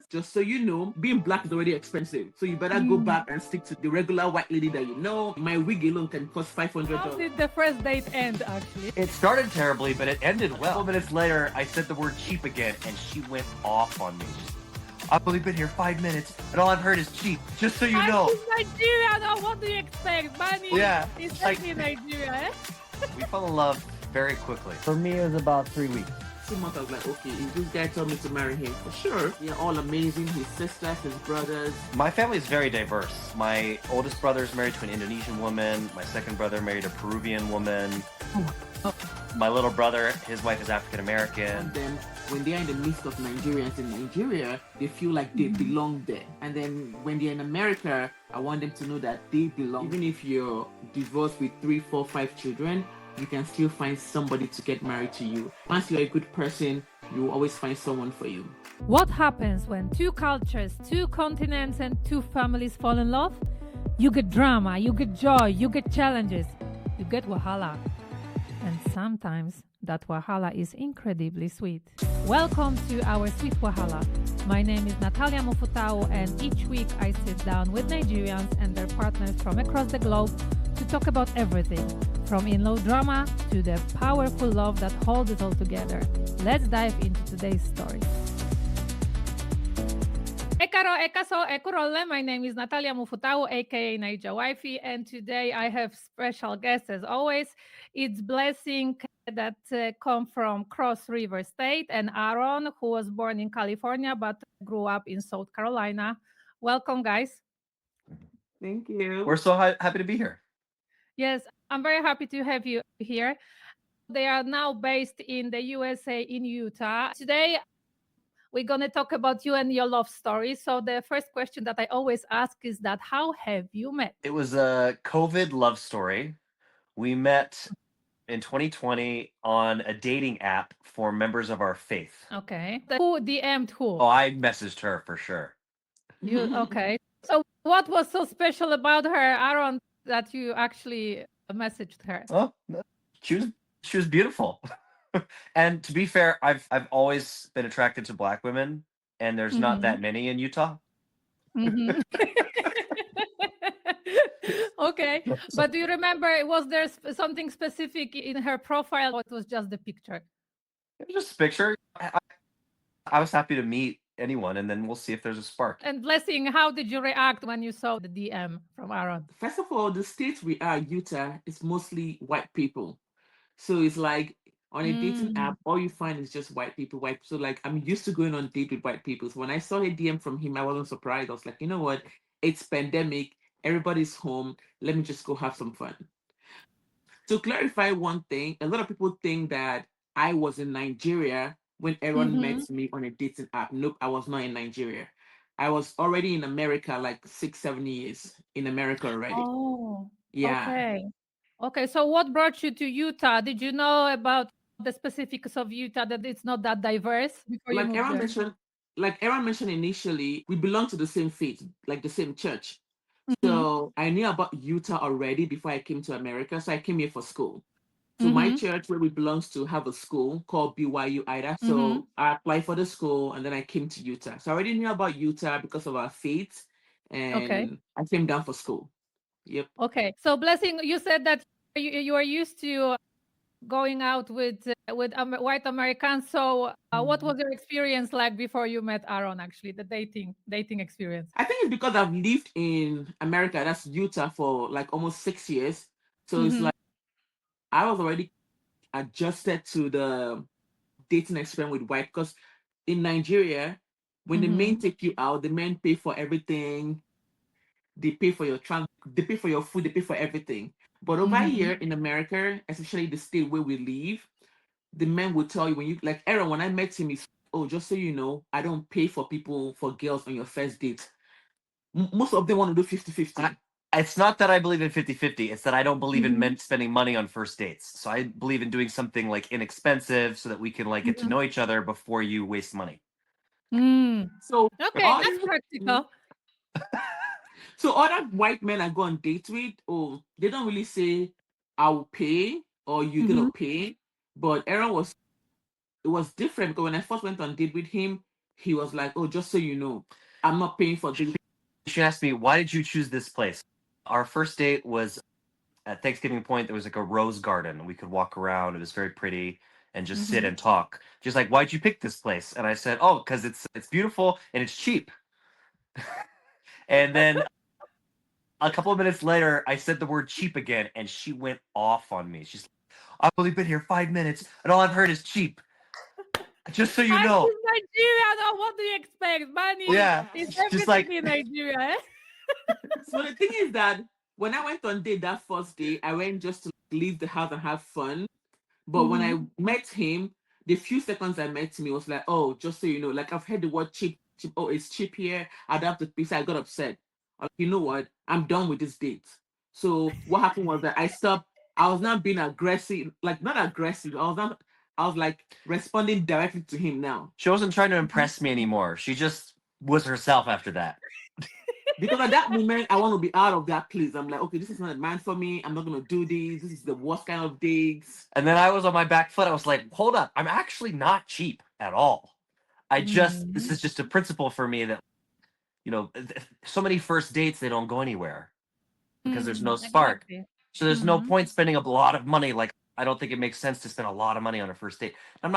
just so you know, being black is already expensive. So you better go back and stick to the regular white lady that you know. My wig alone can cost How $500. did the first date end, actually? It started terribly, but it ended well. 12 minutes later, I said the word cheap again, and she went off on me. I've only been here 5 minutes, and all I've heard is cheap, just so you know. I'm in Nigeria now. What do you expect? Money is like- in Nigeria, eh? We fell in love very quickly. For me, it was about 3 weeks. 2 months, I was like, okay, if this guy told me to marry him, for sure. They're all amazing. His sisters, his brothers. My family is very diverse. My oldest brother is married to an Indonesian woman. My second brother married a Peruvian woman. My little brother, his wife is African American. And then when they're in the midst of Nigerians in Nigeria, they feel like they belong there. And then when they're in America, I want them to know that they belong. Even if you're divorced with 3, 4, 5 children, you can still find somebody to get married to you. Once you're a good person, you will always find someone for you. What happens when two cultures, two continents, and two families fall in love? You get drama, you get joy, you get challenges, you get wahala. And sometimes that wahala is incredibly sweet. Welcome to our Sweet Wahala. My name is Natalia Mofutau, and each week I sit down with Nigerians and their partners from across the globe to talk about everything, from in-law drama to the powerful love that holds it all together. Let's dive into today's story. Ekaro, Ekaso, Ekurole. My name is Natalia Mufutau, aka Naija Wifey, and today I have special guests as always. It's Blessing that come from Cross River State, and Aaron, who was born in California but grew up in South Carolina. Welcome, guys. Thank you. We're so happy to be here. Yes, I'm very happy to have you here. They are now based in the USA in Utah. Today, we're going to talk about you and your love story. So the first question that I always ask is that how have you met? It was a COVID love story. We met in 2020 on a dating app for members of our faith. Okay. Who DM'd who? Oh, I messaged her for sure. You okay. So what was so special about her, Aaron, that you actually messaged her? Oh, she was beautiful. And to be fair, I've always been attracted to Black women, and there's not that many in Utah. Mhm. Okay, but do you remember, was there something specific in her profile, or it was just the picture? It was just a picture. I was happy to meet anyone, and then we'll see if there's a spark. And Blessing, how did you react when you saw the DM from Aaron? First of all, the state we are, Utah, is mostly white people. So it's like on a dating app, all you find is just white people. So like I'm used to going on date with white people. So when I saw a DM from him, I wasn't surprised. I was like, you know what? It's pandemic. Everybody's home. Let me just go have some fun. To clarify one thing, a lot of people think that I was in Nigeria when Aaron met me on a dating app. Nope, I was not in Nigeria. I was already in America, like 6, 7 years in America already. Oh, Yeah. Okay, so what brought you to Utah? Did you know about the specifics of Utah, that it's not that diverse before you Like moved Aaron there? mentioned, initially, we belong to the same faith, like the same church. So I knew about Utah already before I came to America. So I came here for school. So my church, where we belongs to, have a school called BYU Ida. So I applied for the school, and then I came to Utah. So I already knew about Utah because of our faith, and I came down for school. Yep. Okay, so Blessing, you said that you are used to going out with white Americans. So what was your experience like before you met Aaron? Actually, the dating experience. I think it's because I've lived in America, that's Utah, for like almost 6 years. So it's like I was already adjusted to the dating experience with white, because in Nigeria, when the men take you out, the men pay for everything. They pay for your they pay for your food, they pay for everything. But over here in America, especially the state where we live, the men will tell you, when you, like Aaron, when I met him, he's, oh, just so you know, I don't pay for girls on your first date. Most of them want to do 50-50. It's not that I believe in 50-50. It's that I don't believe in men spending money on first dates. So I believe in doing something like inexpensive so that we can like get to know each other before you waste money. So Okay, that's practical. So other white men I go on dates with, oh, they don't really say I will pay or you're gonna pay. But Aaron it was different, because when I first went on date with him, he was like, "Oh, just so you know, I'm not paying for this." She asked me, "Why did you choose this place?" Our first date was at Thanksgiving Point. There was like a rose garden. We could walk around. It was very pretty and just sit and talk. She's like, "Why'd you pick this place?" And I said, "Oh, because it's beautiful and it's cheap." And then a couple of minutes later, I said the word cheap again, and she went off on me. She's like, "I've only been here 5 minutes, and all I've heard is cheap. Just so you And know." she's Nigeria. Now, what do you expect? Money Yeah, is just everything like in Nigeria. Eh? So the thing is that when I went on date that first day, I went just to leave the house and have fun. But when I met him, the few seconds I met him, he was like, "Oh, just so you know, like I've heard the word cheap, cheap. Oh, it's cheap here. I'd have to pay." So I got upset. I was like, you know what? I'm done with this date. So what happened was that I stopped. I was not being aggressive, like not aggressive. I was not. I was like responding directly to him now. she wasn't trying to impress me anymore. She just was herself after that. Because at that moment, I want to be out of that place. I'm like, okay, this is not a man for me. I'm not going to do this. This is the worst kind of dates. And then I was on my back foot. I was like, "Hold up, I'm actually not cheap at all. This is just a principle for me that, so many first dates, they don't go anywhere because there's no spark. Exactly. So there's no point spending a lot of money. Like, I don't think it makes sense to spend a lot of money on a first date. I'm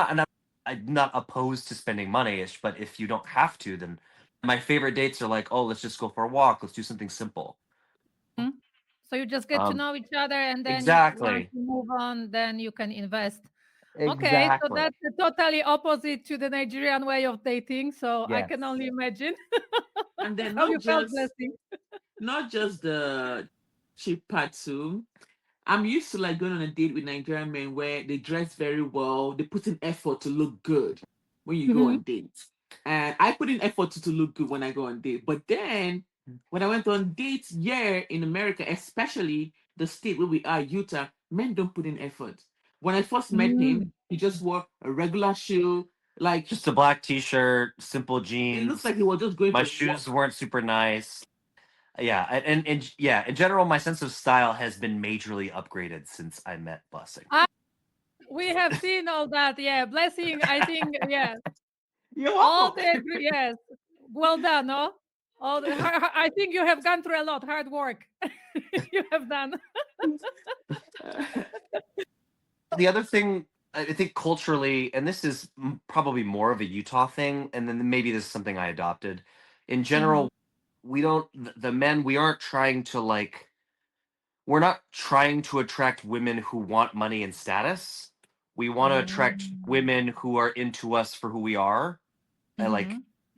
not opposed to spending money, but if you don't have to, then my favorite dates are like, "Oh, let's just go for a walk. Let's do something simple." So you just get to Um, know each other, and then once exactly. you move on, then you can invest. Okay, so Exactly. that's totally opposite to the Nigerian way of dating. So I can Yes. only imagine And then how you felt, blessing. not just the cheap part too. I'm used to like going on a date with Nigerian men where they dress very well, they put in effort to look good when you go on dates. And I put in effort to look good when I go on date. But then when I went on dates here in America, especially the state where we are, Utah, men don't put in effort. When I first met him, he just wore a regular shoe. Like Just a black t-shirt, simple it looks jeans. like he was just going My for a shoes walk. weren't super nice. Yeah, and yeah, in general, my sense of style has been majorly upgraded since I met Blessing. Ah, we have seen all that. Yeah, blessing. I think yeah, You're all welcome. the yes. Well done, no? All the, I think you have gone through a lot hard work. You have done. The other thing, I think culturally, and this is probably more of a Utah thing, and then maybe this is something I adopted. In general, we don't, the men, we aren't trying to like, we're not trying to attract women who want money and status. We want to attract women who are into us for who we are, like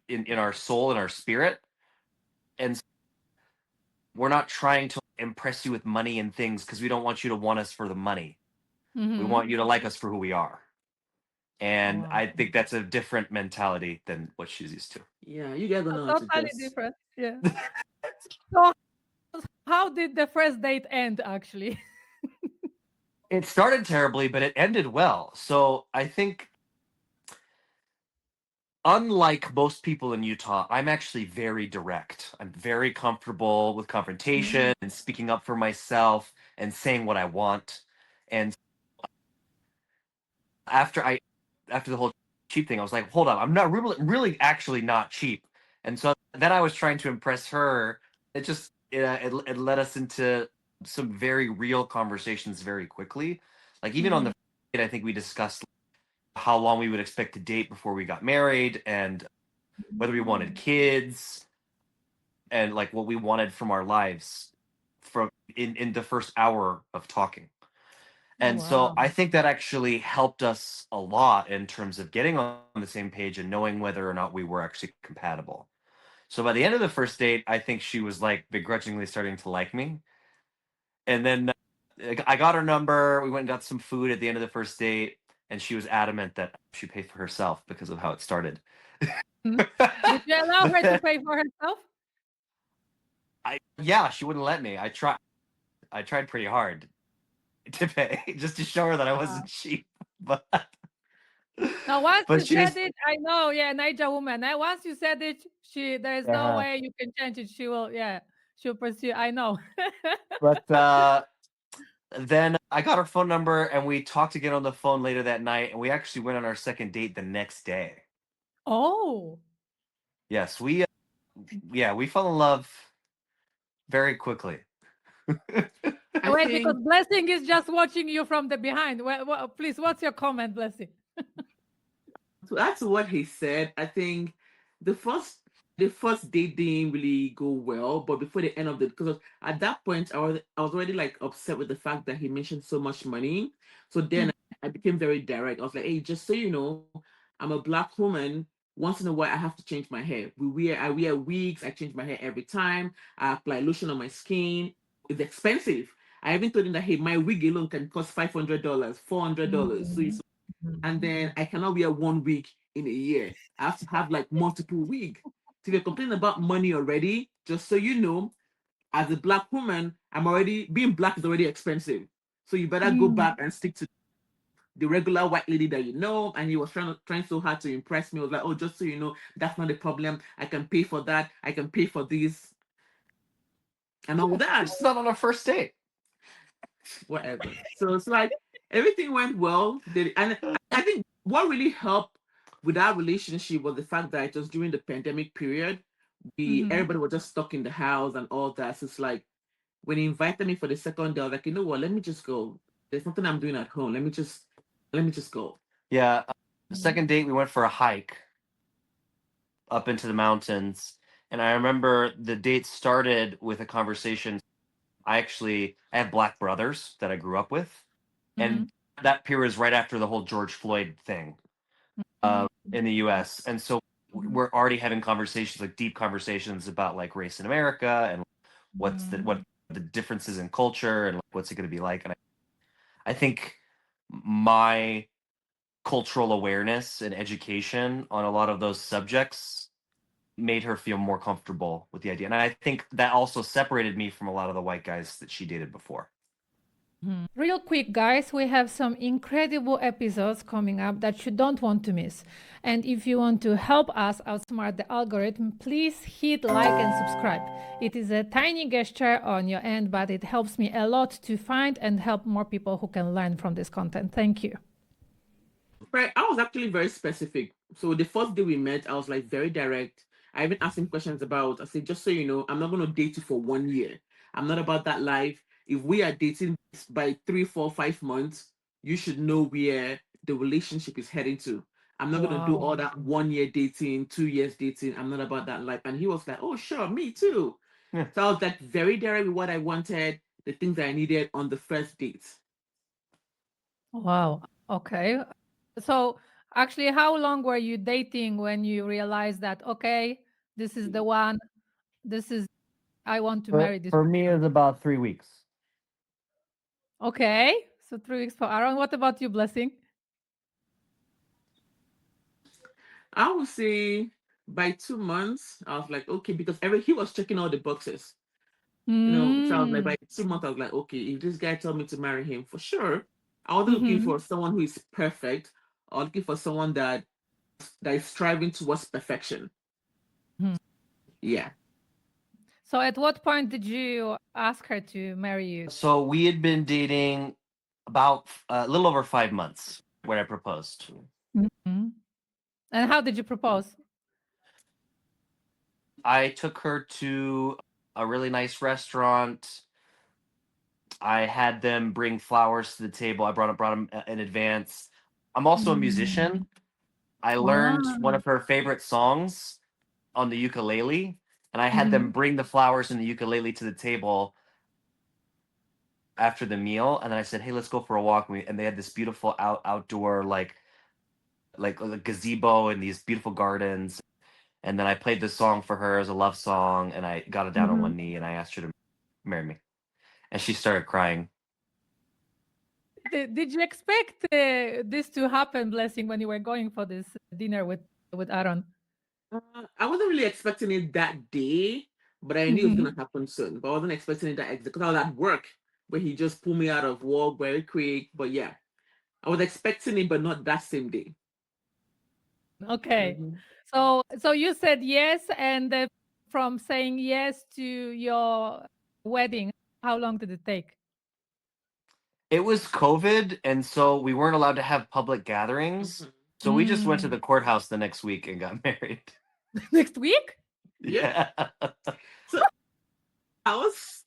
in our soul and our spirit. And we're not trying to impress you with money and things because we don't want you to want us for the money. We want you to like us for who we are. And Wow. I think that's a different mentality than what she's used to. Yeah, you guys don't know how to Totally just. different. Yeah. So how did the first date end actually? It started terribly, but it ended well. So I think, unlike most people in Utah, I'm actually very direct. I'm very comfortable with confrontation and speaking up for myself and saying what I want. And after I after the whole cheap thing, I was like, hold on, I'm not really actually not cheap. And so then I was trying to impress her. It led us into some very real conversations very quickly. Like even on the date, I think we discussed how long we would expect to date before we got married and whether we wanted kids and like what we wanted from our lives from in the first hour of talking. Oh And so wow. I think that actually helped us a lot in terms of getting on the same page and knowing whether or not we were actually compatible. So by the end of the first date, I think she was like begrudgingly starting to like me. And then I got her number. We went and got some food at the end of the first date. And she was adamant that she paid for herself because of how it started. Did you allow her to pay for herself? Yeah, she wouldn't let me. I tried pretty hard to pay just to show her that I wasn't cheap. But Now, once but you said she's it, I know, yeah, Naija woman. Once you said it, there is no uh, way you can change it. She'll pursue. I know. but then I got her phone number and we talked again on the phone later that night and we actually went on our second date the next day. Oh. Yes, we fell in love very quickly. I Wait, because think Blessing is just watching you from the behind. Please, what's your comment, Blessing? to add to what he said, I think the first the first date didn't really go well, but before the end of the because at that point I was already like upset with the fact that he mentioned so much money. So then I became very direct. I was like, hey, just so you know, I'm a black woman. Once in a while I have to change my hair. I wear wigs, I change my hair every time, I apply lotion on my skin. It's expensive. I even told him that hey, my wig alone can cost $500, $400. So Mhm. and then I cannot wear one wig in a year. I have to have like multiple wig. So if you're complaining about money already, just so you know, as a black woman, I'm already being black is already expensive. So you better go Mm. back and stick to the regular white lady that you know. And he was trying so hard to impress me. I was like, oh, just so you know, that's not a problem. I can pay for that. I can pay for this and all that. It's not on a first date. Whatever. So it's like everything went well. And I think what really helped with our relationship was the fact that it was during the pandemic period. We Mhm. everybody was just stuck in the house and all that. So it's like when he invited me for the second day, I was like, you know what? Let me just go. There's nothing I'm doing at home. Let me just go. Yeah, the Mhm. second date we went for a hike up into the mountains, and I remember the date started with a conversation. I have black brothers that I grew up with, Mhm. and that period is right after the whole George Floyd thing Mhm. in the U.S. And so Mhm. we're already having conversations, like deep conversations about like race in America and what Mhm. the differences in culture and like, what's it going to be like. And I think my cultural awareness and education on a lot of those subjects made her feel more comfortable with the idea. And I think that also separated me from a lot of the white guys that she dated before. Real quick, guys, we have some incredible episodes coming up that you don't want to miss. And if you want to help us outsmart the algorithm, please hit like and subscribe. It is a tiny gesture on your end, but it helps me a lot to find and help more people who can learn from this content. Thank you. Right. I was actually very specific. So the first day we met, I was like very direct. I even asked him questions about, I said, just so you know, I'm not going to date you for 1 year. I'm not about that life. If we are dating by 3, 4, 5 months, you should know where the relationship is heading to. I'm not going to do all Wow. that 1 year dating, 2 years dating. I'm not about that life. And he was like, oh, sure, me too. Yeah. So I was like very direct with what I wanted, the things that I needed on the first date. Wow. Okay. So, actually, how long were you dating when you realized that, okay, this is the one, this is, I want to marry this For me, it person? was about 3 weeks. Okay. So, 3 weeks for Aaron. What about you, Blessing? I would say by 2 months, I was like, okay, because every he was checking all the boxes, So I was like, Mm. by 2 months, I was like, okay, if this guy told me to marry him, for sure. I wasn't looking Mm-hmm. for someone who is perfect. I was looking for someone that is striving towards perfection. Yeah. So, at what point did you ask her to marry you? So we had been dating about a little over 5 months when I proposed. Mhm. And how did you propose? I took her to a really nice restaurant. I had them bring flowers to the table. I brought them in advance. I'm also a musician. Mm. I learned one Wow. of her favorite songs on the ukulele, and I had them Mhm. bring the flowers and the ukulele to the table after the meal. And then I said, "Hey, let's go for a walk." And they had this beautiful outdoor like a gazebo and these beautiful gardens. And then I played this song for her as a love song, and I got her down on Mhm. one knee and I asked her to marry me, and she started crying. Did you expect this to happen, Blessing, when you were going for this dinner with Aaron? I wasn't really expecting it that day, but I knew it was Mhm. gonna happen soon. But I wasn't expecting it that exact because I was at work where he just pulled me out of work very quick. But yeah, I was expecting it, but not that same day. Okay. Mhm. So you said yes, and from saying yes to your wedding, how long did it take? It was COVID, and so we weren't allowed to have public gatherings. Mhm. So we just went to Mm. the courthouse the next week and got married. Next week? Yeah. Yeah. So I was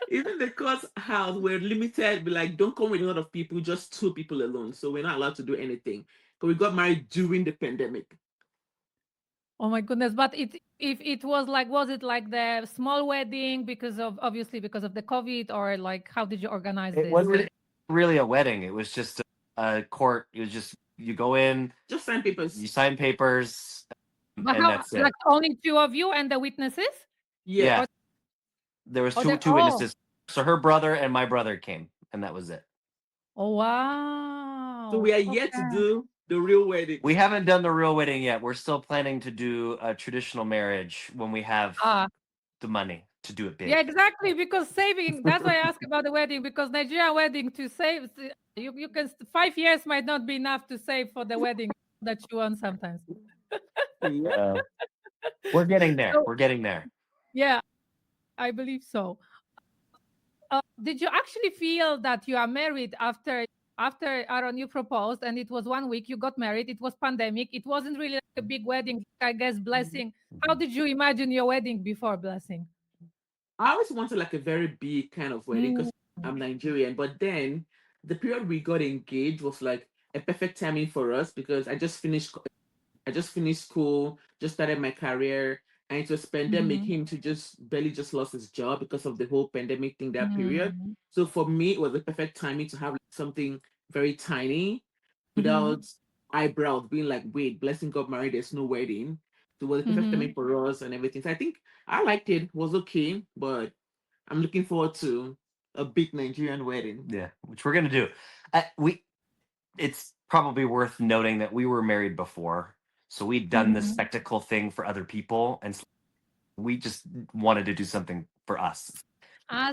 even the courthouse we're limited. Be like, don't come with a lot of people, just two people alone. So we're not allowed to do anything. Because we got married during the pandemic. Oh my goodness! But if it was like, was it like the small wedding because of obviously because of the COVID, or like how did you organize It this? wasn't really a wedding. It was just a court. It was just you go in, Just sign you papers. sign papers, But and how, that's it. like only two of you and the witnesses? Yeah. Yeah, Or there was or two the two oh witnesses. So her brother and my brother came, and that was it. oh So we wow. are yet to Okay. do the real wedding. We haven't done the real wedding yet. We're still planning to do a traditional marriage when we have Ah, the money to do it yeah, big. exactly. Because saving, that's why I asked about the wedding, because Nigerian wedding to save, you can, 5 years might not be enough to save for the wedding that you want sometimes. Yeah. Uh, we're getting there. So, We're getting there. yeah, I believe so. Did you actually feel that you are married after Aaron you proposed and it was 1 week you got married? It was pandemic. It wasn't really like a big wedding, I guess. Blessing. How Mhm. did you imagine your wedding before Blessing? I always wanted like a very big kind of wedding Mm, because I'm Nigerian. But then the period we got engaged was like a perfect timing for us because I just finished school, just started my career, and it was pandemic. mhm, Him to just barely just lost his job because of the whole pandemic thing that period. mhm, So for me, it was the perfect timing to have like, something very tiny mhm, without eyebrows being like, wait, Blessing got married, there's no wedding. So it was the perfect mhm. timing for us and everything. So I think I liked it, was okay, but I'm looking forward to a big Nigerian wedding. Yeah, which we're gonna do. We. It's probably worth noting that we were married before, so we'd done this Mhm. spectacle thing for other people, and we just wanted to do something for us. So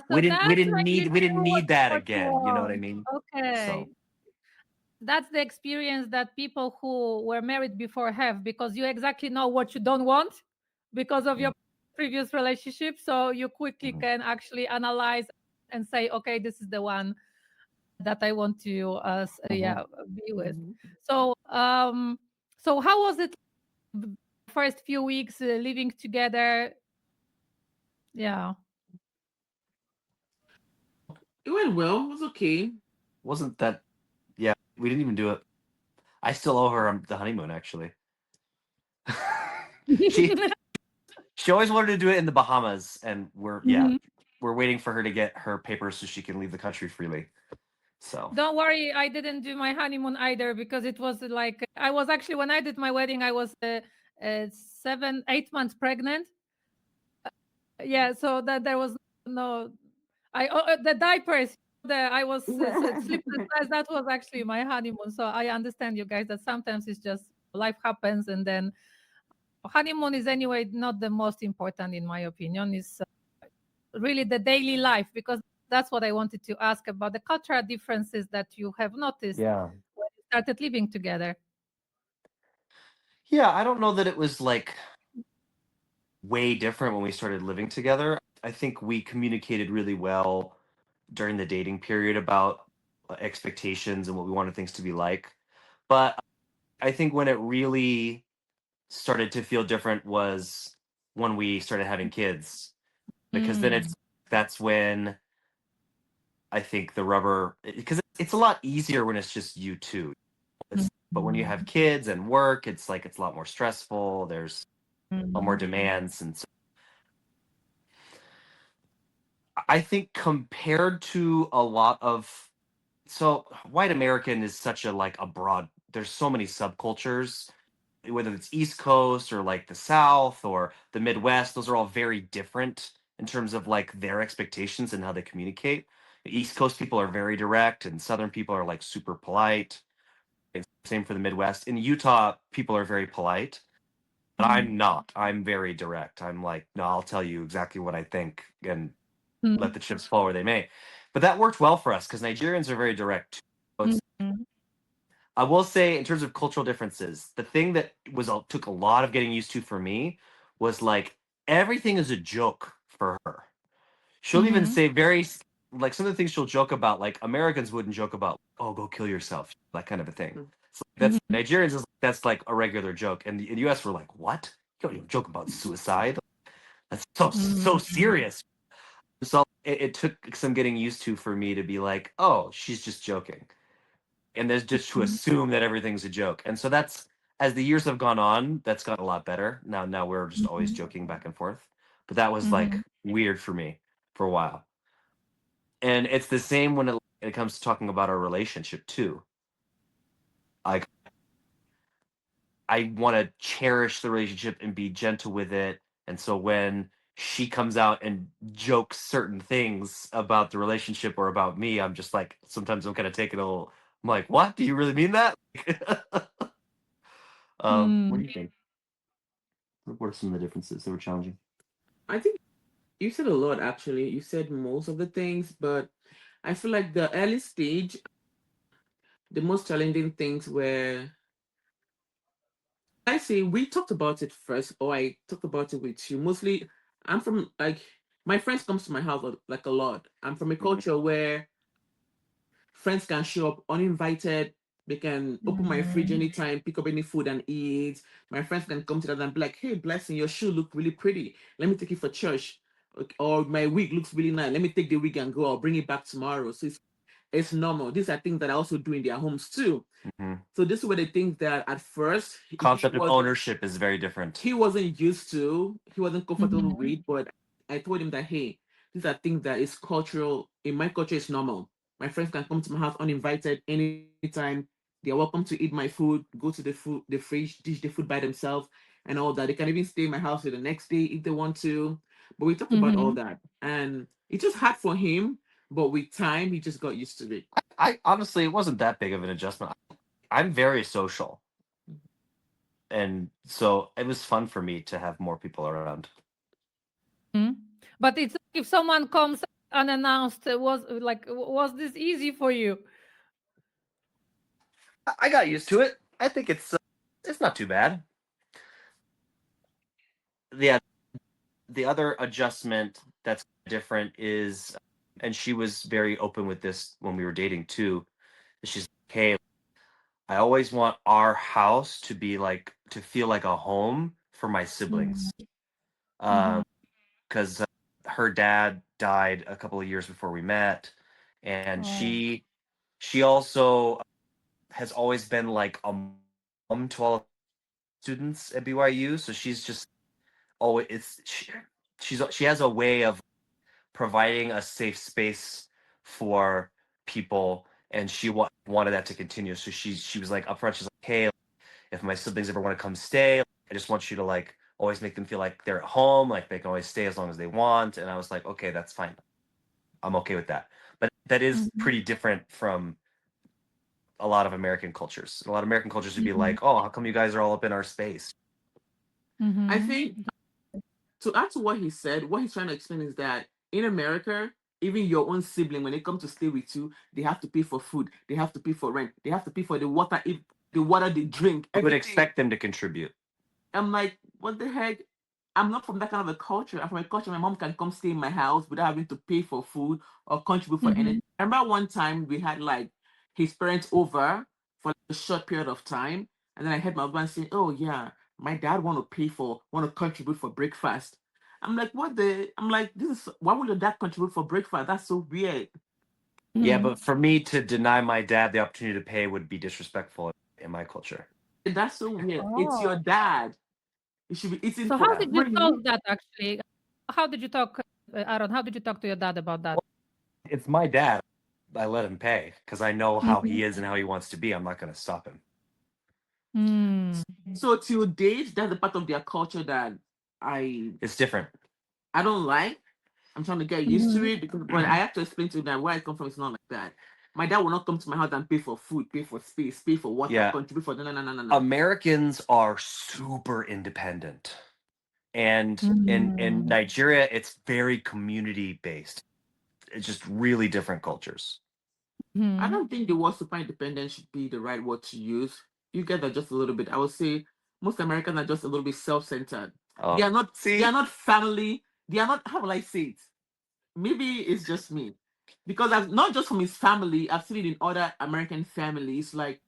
We that's didn't like need we didn't literally need that what you again. You know what I want. mean? Okay. So. That's the experience that people who were married before have, because you exactly know what you don't want because of your Mm, previous relationship. So you quickly mhm, can actually analyze and say, okay, this is the one that I want to mhm. be with. Mhm. So so how was it first few weeks living together? Yeah. It went well, it was okay. Wasn't that? Yeah, we didn't even do it. I still owe her the honeymoon. Actually, she she always wanted to do it in the Bahamas, and Mhm. we're waiting for her to get her papers so she can leave the country freely. So. Don't worry, I didn't do my honeymoon either because it was like I was actually, when I did my wedding, I was 7, 8 months pregnant. Yeah, so that there was no, the diapers. I was sleepless nights. That was actually my honeymoon. So I understand you guys that sometimes it's just life happens, and then honeymoon is anyway not the most important in my opinion. Is really the daily life, because that's what I wanted to ask about the cultural differences that you have noticed Yeah. when you started living together. Yeah, I don't know that it was like way different when we started living together. I think we communicated really well during the dating period about expectations and what we wanted things to be like. But I think when it really started to feel different was when we started having kids, because then Mm, that's when I think the rubber, because it's a lot easier when it's just you two. But when you have mhm, kids and work, it's like it's a lot more stressful. There's a lot more mhm, demands, and so I think compared to a lot of, so white American is such a like a broad, there's so many subcultures, whether it's East Coast or like the South or the Midwest, those are all very different in terms of like their expectations and how they communicate. East Coast people are very direct and Southern people are like super polite. And same for the Midwest. In Utah, people are very polite, but mhm, I'm not. I'm very direct. I'm like, no, I'll tell you exactly what I think and let mhm, the chips fall where they may. But that worked well for us because Nigerians are very direct. So mhm, I will say, in terms of cultural differences, the thing that took a lot of getting used to for me was like everything is a joke for her. She'll even mhm, say like some of the things she'll joke about, like Americans wouldn't joke about, oh, go kill yourself, that kind of a thing. So that's mhm. Nigerians is that's like a regular joke, and in the U.S. we're like, what? don't joke about suicide. That's so Mm-hmm. serious. So it took some getting used to for me to be like, oh, she's just joking, and there's just to assume that everything's a joke. And so that's as the years have gone on, that's gotten a lot better. Now we're just always Mm-hmm. joking back and forth. But that was like Mm-hmm. weird for me for a while. And it's the same when it comes to talking about our relationship too. Like I want to cherish the relationship and be gentle with it. And so when she comes out and jokes certain things about the relationship or about me, I'm just like, sometimes I'm kind of taking a little, I'm like, what? Do you really mean that? What do you think? What are some of the differences that were challenging? I think you said a lot actually. You said most of the things, but I feel like the early stage, the most challenging things were, I say we talked about it first, or I talked about it with you. Mostly, I'm from like my friends comes to my house like a lot. I'm from a Mhm. culture where friends can show up uninvited. They can open my fridge Mm-hmm. anytime, pick up any food and eat. My friends can come to that and be like, "Hey, blessing, your shoe look really pretty. Let me take it for church." Or my wig looks really nice. Let me take the wig and go. I'll bring it back tomorrow. So it's normal. These are things that I also do in their homes too. Mhm. So this were the things that at first Concept of ownership is very different. he wasn't used to, he wasn't comfortable Mm-hmm. with, but I told him that, hey, these are things that is cultural. In my culture, it's normal. My friends can come to my house uninvited anytime. They're welcome to eat my food, go to the fridge, dish the food by themselves, and all that. They can even stay in my house for the next day if they want to. But we talked about all Mm-hmm. that, and it just hard for him. But with time, he just got used to it. I honestly, it wasn't that big of an adjustment. I'm very social. And so it was fun for me to have more people around. Mm-hmm. But it's like if someone comes unannounced, was like, was this easy for you? I got used to it. I think it's not too bad. Yeah, the other adjustment that's different is, and she was very open with this when we were dating too. She's like, hey, I always want our house to be like to feel like a home for my Mm-hmm. siblings. Mm-hmm. Because her dad died a couple of years before we met, and Oh. she also has always been like a mom to all students at BYU. So she's just always she has a way of providing a safe space for people, and she wanted that to continue. So she was like upfront. She's like, hey, if my siblings ever want to come stay, I just want you to like always make them feel like they're at home, like they can always stay as long as they want. And I was like, okay, that's fine. I'm okay with that. But that is Mm-hmm. pretty different from a lot of American cultures. A lot of American cultures would be Mm-hmm. like, oh, how come you guys are all up in our space? I Mm-hmm. think to add to what he said, what he's trying to explain is that in America, even your own sibling, when they come to stay with you, they have to pay for food, they have to pay for rent, they have to pay for the water, if the water they drink, You would everything. expect them to contribute. I'm like, what the heck? I'm not from that kind of a culture. I'm from a culture my mom can come stay in my house without having to pay for food or contribute for Mm-hmm. anything. I remember one time we had like his parents over for like, a short period of time, and then I heard my husband saying, "Oh yeah, my dad want to contribute for breakfast." I'm like, what the? I'm like, this is why would your dad contribute for breakfast? That's so weird. Yeah, Mm-hmm. but for me to deny my dad the opportunity to pay would be disrespectful in my culture. That's so weird. It's Oh. your dad. You should be eating So for how Yeah. did you free. solve that actually? How did you talk, Aaron? How did you talk to your dad about that? Well, it's my dad. I let him pay because I know how Mm-hmm. he is and how he wants to be. I'm not going to stop him. Mm. So till date, that's a part of their culture that I It's different. I don't like. I'm trying to get used to Mhm. it because but I have to explain to them that where I come from is not like that. My dad will not come to my house and pay for food, pay for space, pay for water, Yeah. contribute for no. Americans are super independent. And in Mm. Nigeria, it's very community based. It's just really different cultures. I Mhm. don't think the word super independent should be the right word to use. You get that just a little bit. I would say most Americans are just a little bit self-centered. Oh, They are see, not family. They are not, how will I say it? Maybe it's just me. Because I've not just from his family, I've seen it in other American families. Like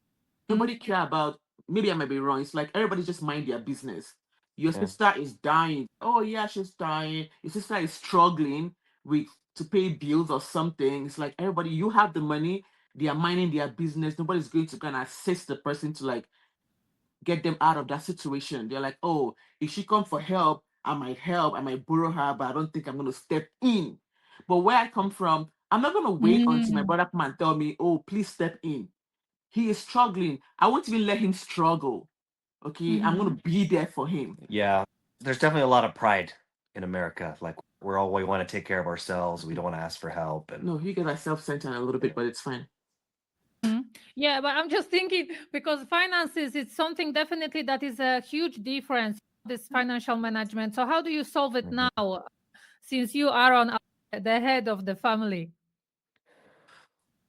Mhm. nobody care about, maybe I might be wrong. It's like everybody just mind their business. Your Yeah. sister is dying. Oh yeah, she's dying. Your sister is struggling with to pay bills or something. It's like everybody, you have the money, they are minding their business. Nobody's going to kind of assist the person to like get them out of that situation. They're like, oh, if she come for help, I might borrow her, but I don't think I'm gonna step in. But where I come from, I'm not gonna wait until my Mm. brother come and tell me, oh, please step in. He is struggling. I won't even let him struggle. Okay, I'm gonna Mm-hmm. be there for him. Yeah. There's definitely a lot of pride in America. Like we want to take care of ourselves. We don't want to ask for help. And No, you get that self-centered a little bit, but it's fine. Mhm. Yeah, but I'm just thinking because finances, it's something definitely that is a huge difference, this financial management. So how do you solve it Mhm. now since you are on the head of the family?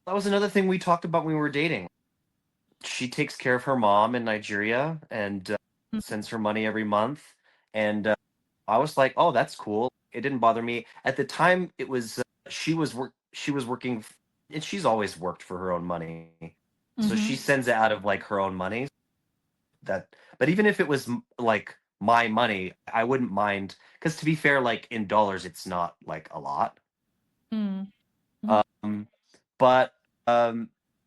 That was another thing we talked about when we were dating. She takes care of her mom in Nigeria and sends her money every month. And I was like, "Oh, that's cool." It didn't bother me at the time. It was she was working, and she's always worked for her own money, so she Mm-hmm. sends it out of like her own money. That, but even if it was like my money, I wouldn't mind because to be fair, like in dollars, it's not like a lot. Mm-hmm. Um, but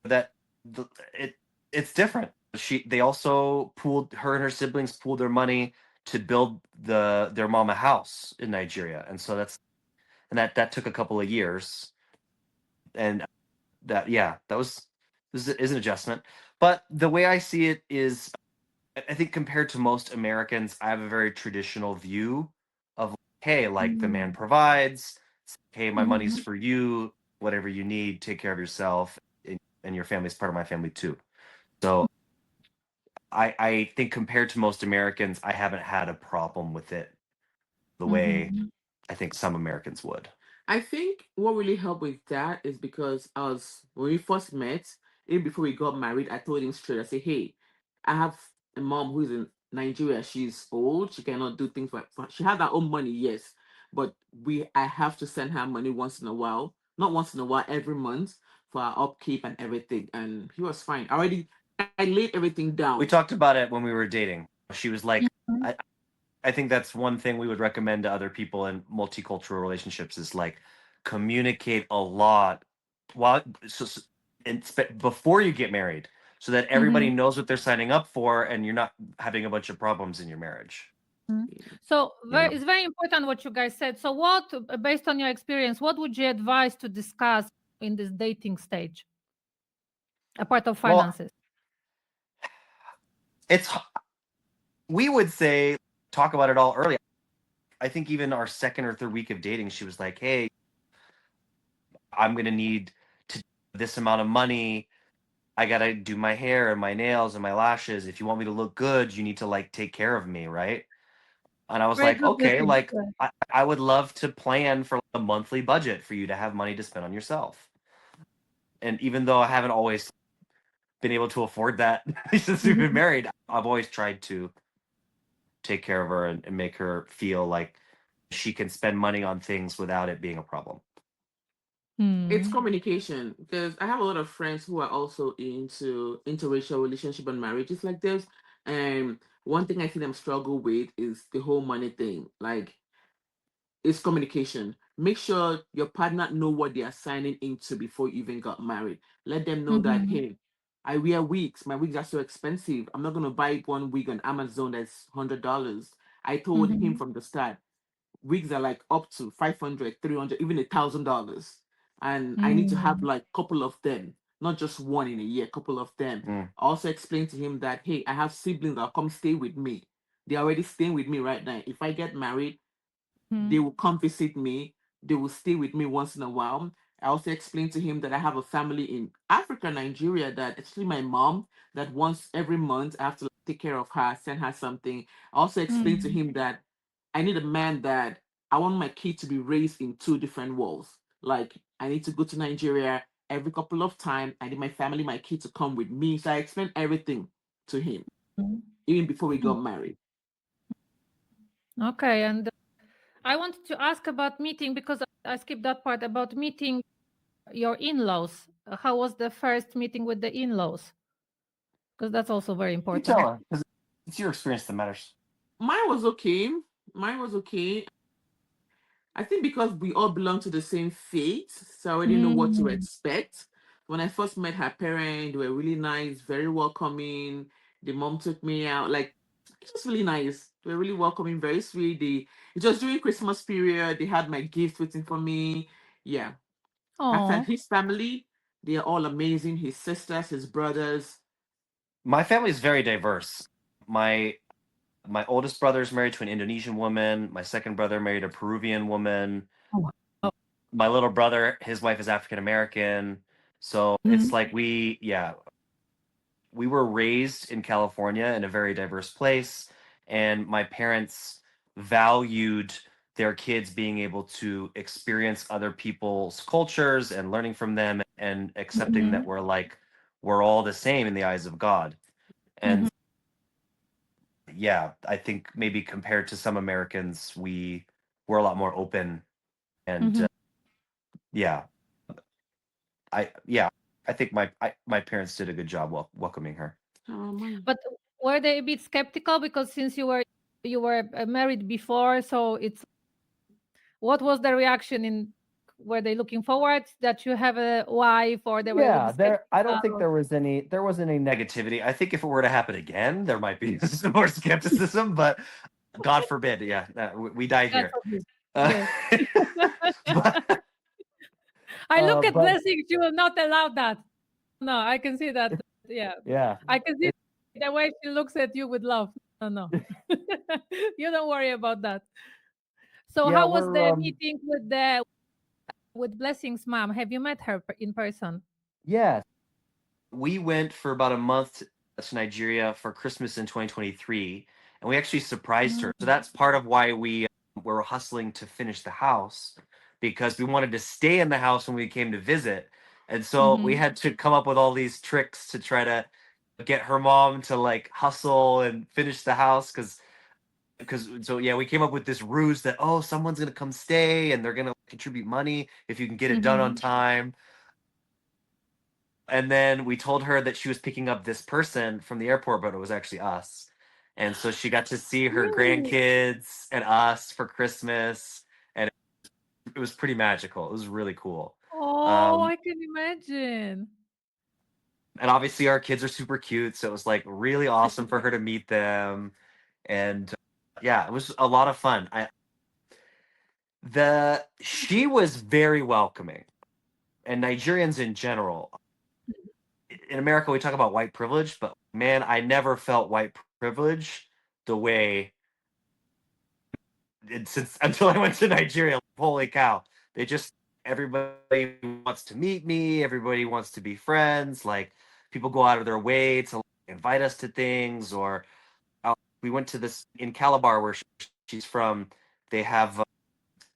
that the, it it's different. They also pooled her and her siblings pooled their money to build their mom a house in Nigeria, and so that took a couple of years, and that yeah, that was this is an adjustment. But the way I see it is, I think compared to most Americans, I have a very traditional view of hey, like the man provides, hey, my money's Mm-hmm. for you, whatever you need, take care of yourself, and your family's part of my family too. So I think compared to most Americans, I haven't had a problem with it the way Mm-hmm. I think some Americans would. I think what really helped with that is because I was when we first met, even before we got married, I told him straight. I said, "Hey, I have a mom who's in Nigeria. She's old. She cannot do things she has her own money, yes, but I have to send her money once in a while, not once in a while, every month for her upkeep and everything." And he was fine. I laid everything We down. talked about it when we were dating. She was like, Mm-hmm. I think that's one thing we would recommend to other people in multicultural relationships is like communicate a lot while before you get married so that everybody Mm-hmm. knows what they're signing up for and you're not having a bunch of problems in your marriage. So You know, it's very important what you guys said. So what, based on your experience, what would you advise to discuss in this dating stage, apart of well, finances? it's we would say talk about it all early. I think even our second or third week of dating, she was like, "Hey, I'm gonna need to this amount of money. I gotta do my hair and my nails and my lashes. If you want me to look good, you need to like take care of me, right?" And I was Very like, good "Okay, message. like I would love to plan for a monthly budget for you to have money to spend on yourself." And even though I haven't always been able to afford that since we've been Mhm. married, I've always tried to take care of her and make her feel like she can spend money on things without it being a problem. It's Hmm. communication because I have a lot of friends who are also into interracial relationship and marriages like this. And one thing I see them struggle with is the whole money thing. Like it's communication. Make sure your partner know what they are signing into before you even got married. Let them know that Mhm. hey, I wear wigs. My wigs are so expensive. I'm not gonna buy one wig on Amazon that's $100. I told him Mhm. from the start wigs are like up to 500, 300, even $1,000, and I need to have Mm. like couple of them, not just one in a year, couple of them. Mm, I also explained to him that hey, I have siblings that come stay with me. They're already staying with me right now. If I get married, they Mhm. will come visit me. They will stay with me once in a while. I also explained to him that I have a family in Africa, Nigeria, that actually my mom, that once every month I have to take care of her, send her something. I also explained to Mm. him that I need a man that I want my kid to be raised in two different worlds. Like I need to go to Nigeria every couple of time. I need my family, my kid to come with me. So I explained everything to him, Mm. even before we Mm. got married. Okay, and I wanted to ask about meeting because I skipped that part about meeting your in-laws. How was the first meeting with the in-laws? Because that's also very you tell important. her because it's your experience that matters. Mine was okay. Mine was okay. I think because we all belong to the same faith, so I already know what to Mm. expect. When I first met her parents, they were really nice, very welcoming. The mom took me out, like it was really nice. They were really welcoming, very sweet. It was during Christmas period. They had my gift waiting for me. Yeah. After Oh. his family, they are all amazing. His sisters, his brothers. My family is very diverse. My my oldest brother is married to an Indonesian woman. My second brother married a Peruvian woman. Oh. Oh. My little brother, his wife is African American. So it's Mhm. like yeah, we were raised in California in a very diverse place, and my parents valued their kids being able to experience other people's cultures and learning from them and accepting that Mhm. we're all the same in the eyes of God. And Mhm. yeah, I think maybe compared to some Americans, we're a lot more open and Mhm. yeah, yeah, I think my parents did a good job welcoming her. Oh my. But were they a bit skeptical because since you were married before, so it's what was the reaction in were they looking forward that you have a wife or they were a little Yeah, I don't think skeptical? there was any negativity. I think if it were to happen again, there might be some more skepticism, but God forbid, yeah, we die God here. forbid. Uh, Yes. but I look at but blessings, you will not allow that. No, I can see that. Yeah. yeah, I can see it, the way she looks at you with love. No, no. You don't worry about that. So yeah, how was we're the meeting with Blessing's mom? Have you met her in person? yeah, we went for about a month to Nigeria for Christmas in 2023, and we actually surprised her. So Mm. that's part of why we were hustling to finish the house because we wanted to stay in the house when we came to visit. And so we Mhm. had to come up with all these tricks to try to get her mom to like hustle and finish the house because so yeah, we came up with this ruse that oh, someone's going to come stay and they're going to contribute money if you can get it done on Mhm. time. And then we told her that she was picking up this person from the airport, but it was actually us. And so she got to see her Really? grandkids and us for Christmas, and it was pretty magical. It was really cool. Oh, Um, I can imagine. and obviously, our kids are super cute, so it was like really awesome for her to meet them. And yeah, it was a lot of fun. She was very welcoming, and Nigerians in general. In America, we talk about white privilege, but man, I never felt white privilege the way since until I went to Nigeria. Holy cow! They just everybody wants to meet me. Everybody wants to be friends. Like people go out of their way to like, invite us to things. Or uh, we went to this in Calabar where she's from. They have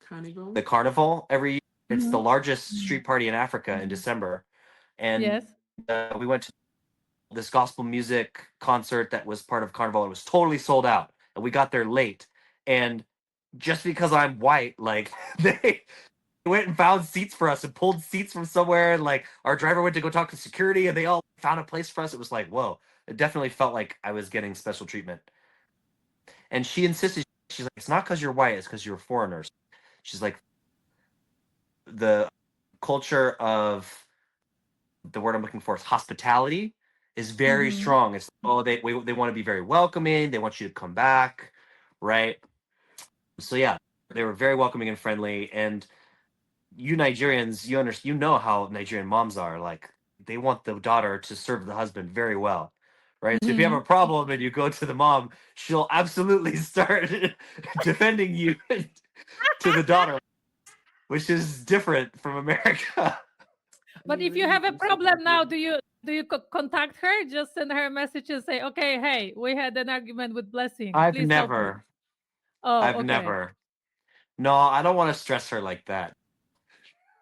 Carnival. the carnival every year. It's the Mhm. largest Mm. street party in Africa in December, and Yes. we went to this gospel music concert that was part of Carnival. It was totally sold out, and we got there late. And just because I'm white, like they went and found seats for us and pulled seats from somewhere. And like our driver went to go talk to security, and they all found a place for us. It was like, whoa! It definitely felt like I was getting special treatment. And she insisted, she's like, it's not because you're white, it's because you're foreigners. She's like, the culture of the word I'm looking for is hospitality is very Mhm. strong. It's oh they want to be very welcoming. They want you to come back, right? So yeah, they were very welcoming and friendly. And you Nigerians, you know how Nigerian moms are. Like they want the daughter to serve the husband very well, right? So if you have a Mhm. problem and you go to the mom, she'll absolutely start defending you to the daughter, which is different from America. But Yeah, if you really have a understandable. problem now, do you contact her? Just send her a message and say, "Okay, hey, we had an argument with Blessing. I've Please help me." never, Oh, I've okay. never. No, I don't want to stress her like that.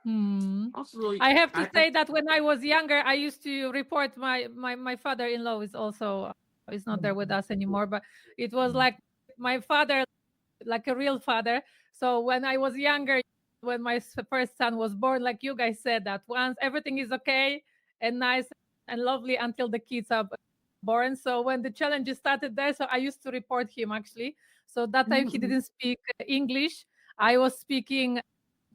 Hmm. Also, I have to I say that when I was younger, I used to report my father-in-law is also is not there with us anymore, but it was like my father, like a real father. So when I was younger, when my first son was born, like you guys said, that once everything is okay and nice and lovely until the kids are born. So when the challenges started there, so I used to report him actually. So that time he didn't speak English. I was speaking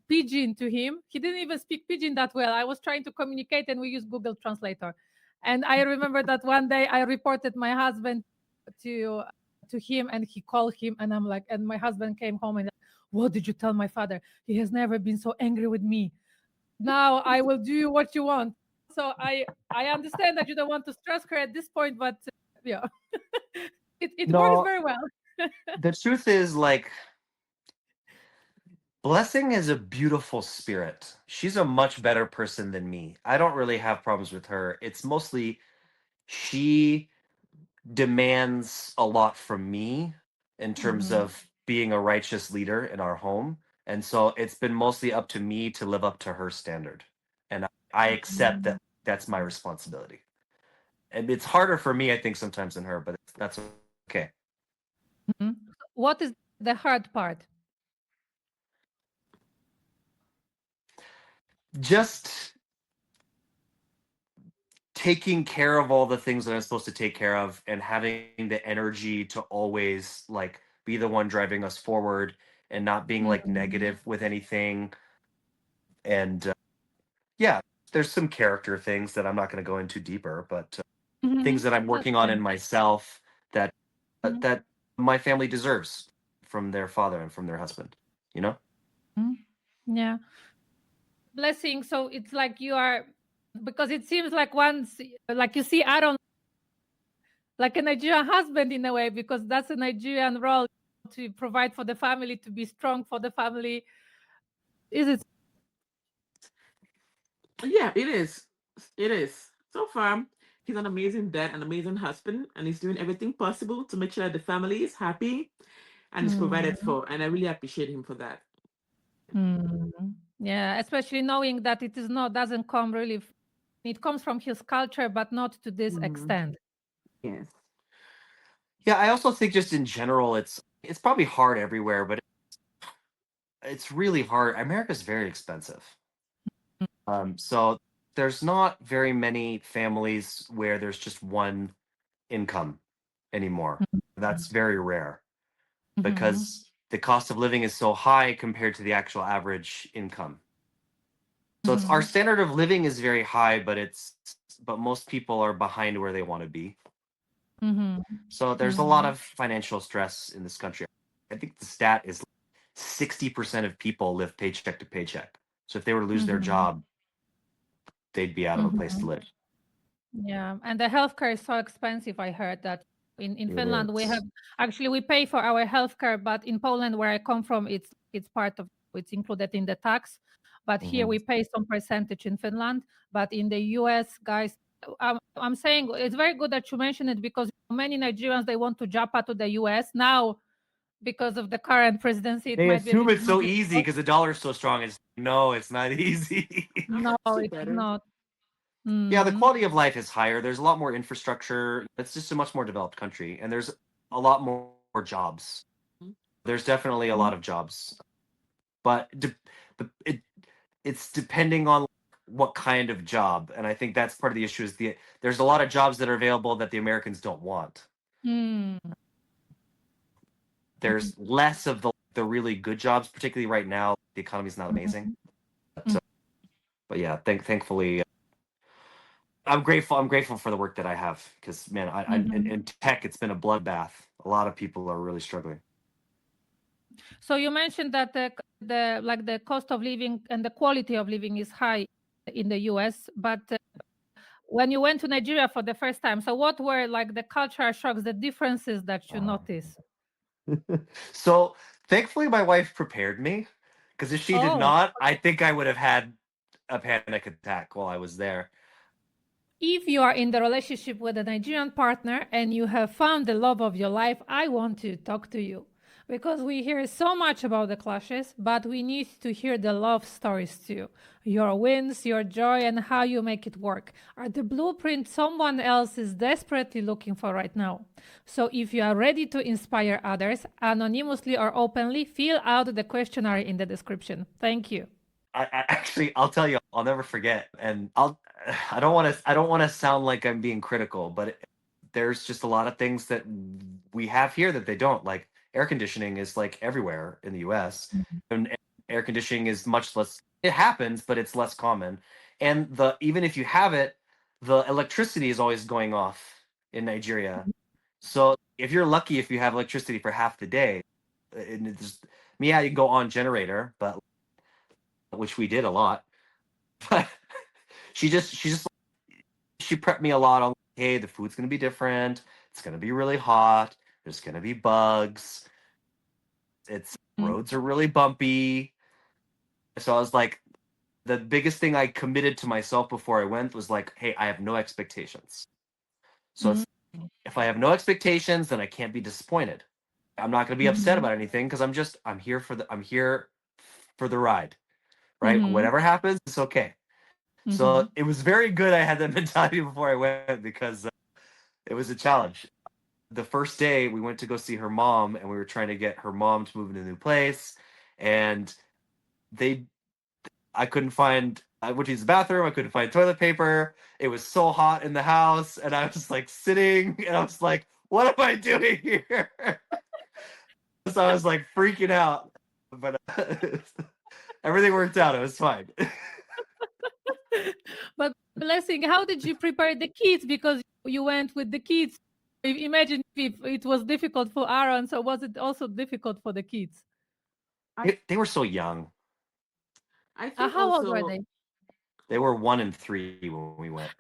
Pidgin to him. He didn't even speak Pidgin that well. I was trying to communicate and we used Google Translator. And I remember that one day I reported my husband to to him and he called him and I'm like, and my husband came home and what did you tell my father? He has never been so angry with me. Now I will do what you want. So I understand that you don't want to stress her at this point, but yeah, it works No, very well. the truth is, like, Blessing is a beautiful spirit. She's a much better person than me. I don't really have problems with her. It's mostly she demands a lot from me in terms Mhm. of being a righteous leader in our home. And so it's been mostly up to me to live up to her standard. And I accept that that's my responsibility. And it's harder for me, I think, sometimes than her, but that's okay. Mhm. What is the hard part? Just taking care of all the things that I'm supposed to take care of and having the energy to always like be the one driving us forward and not being like Mhm. negative with anything. And yeah, there's some character things that I'm not going to go into deeper, but things Mhm. that I'm That's working on fine. in myself that Mhm. that my family deserves from their father and from their husband, you know? Mhm. Yeah. Blessing. So it's like you are, because it seems like once, like you see Aaron like a Nigerian husband in a way, because that's a Nigerian role to provide for the family, to be strong for the family. Is it? Yeah, it is. It is. So far, he's an amazing dad, an amazing husband, and he's doing everything possible to make sure that the family is happy and is provided Mm, for. And I really appreciate him for that. yeah, especially knowing that it is not doesn't come really. It comes from his culture, but not to this Mhm. extent. Yes. Yeah, I also think just in general it's probably hard everywhere, but it's really hard. America's very expensive. So there's not very many families where there's just one income anymore. That's very rare Mm-hmm. because the cost of living is so high compared to the actual average income. So it's our Mm-hmm. standard of living is very high, but most people are behind where they want to be. Mm-hmm. So there's a lot Mm-hmm. of financial stress in this country. I think the stat is 60% of people live paycheck to paycheck. So if they were to lose their Mm-hmm. job, they'd be out of a place to Mm-hmm. live. Yeah, and the healthcare is so expensive. I heard that in It Finland we have is. actually we pay for our healthcare, but in Poland where I come from, it's part of it's included in the tax. But here Mhm. we pay some percentage in Finland. But in the US, guys, I'm saying it's very good that you mentioned it because many Nigerians they want to jump out to the US now because of the current presidency. It They might be a assume bit it's more so easy difficult. because the dollar is so strong. It's no, it's not easy. I'm No, actually it is better. not. Yeah, the Mm, quality of life is higher. There's a lot more infrastructure. It's just a much more developed country, and there's a lot more jobs. There's definitely a lot of jobs, but it's depending on what kind of job, and I think that's part of the issue. Is there's a lot of jobs that are available that the Americans don't want. mm, There's less of the really good jobs, particularly right now. The economy's not amazing, mhm, but, but yeah, thankfully I'm grateful. I'm grateful for the work that I have because, man, in mhm. tech, it's been a bloodbath. A lot of people are really struggling. So you mentioned that the like the cost of living and the quality of living is high in the US, but when you went to Nigeria for the first time, so what were like the cultural shocks, the differences that you noticed? So thankfully, my wife prepared me because if she did Oh, not, I think I would have had a panic attack while I was there. if you are in the relationship with a Nigerian partner and you have found the love of your life, I want to talk to you because we hear so much about the clashes, but we need to hear the love stories too. Your wins, your joy, and how you make it work are the blueprint someone else is desperately looking for right now. So if you are ready to inspire others, anonymously or openly, fill out the questionnaire in the description. Thank you. I actually, I'll tell you, I'll never forget, and I don't want to sound like I'm being critical, but there's just a lot of things that we have here that they don't like. air conditioning is like everywhere in the US. Mhm. And air conditioning is much less, it happens, but it's less common. And the even if you have it, the electricity is always going off in Nigeria. So if you're lucky if you have electricity for half the day, and it's yeah, you can go on generator, but which we did a lot. But she just she prepped me a lot on, hey, the food's gonna be different. It's gonna be really hot. There's gonna be bugs. It's Mhm. roads are really bumpy. So I was like, the biggest thing I committed to myself before I went was like, hey, I have no expectations. So Mhm. it's if I have no expectations, then I can't be disappointed. I'm not gonna be upset Mhm. about anything because I'm here for the ride, right? Mhm. Whatever happens, it's okay. So Mhm. it was very good I had that mentality before I went because it was a challenge. The first day we went to go see her mom and we were trying to get her mom to move into a new place, and they I couldn't find I went to use the bathroom, I couldn't find toilet paper. It was so hot in the house and I was like sitting and I was like, what am I doing here? So I was like freaking out. But everything worked out. It was fine. But Blessing, how did you prepare the kids? Because you went with the kids. Imagine if it was difficult for Aaron, so was it also difficult for the kids? I They were so young. I think How old were also. they? They were 1 and 3 when we went.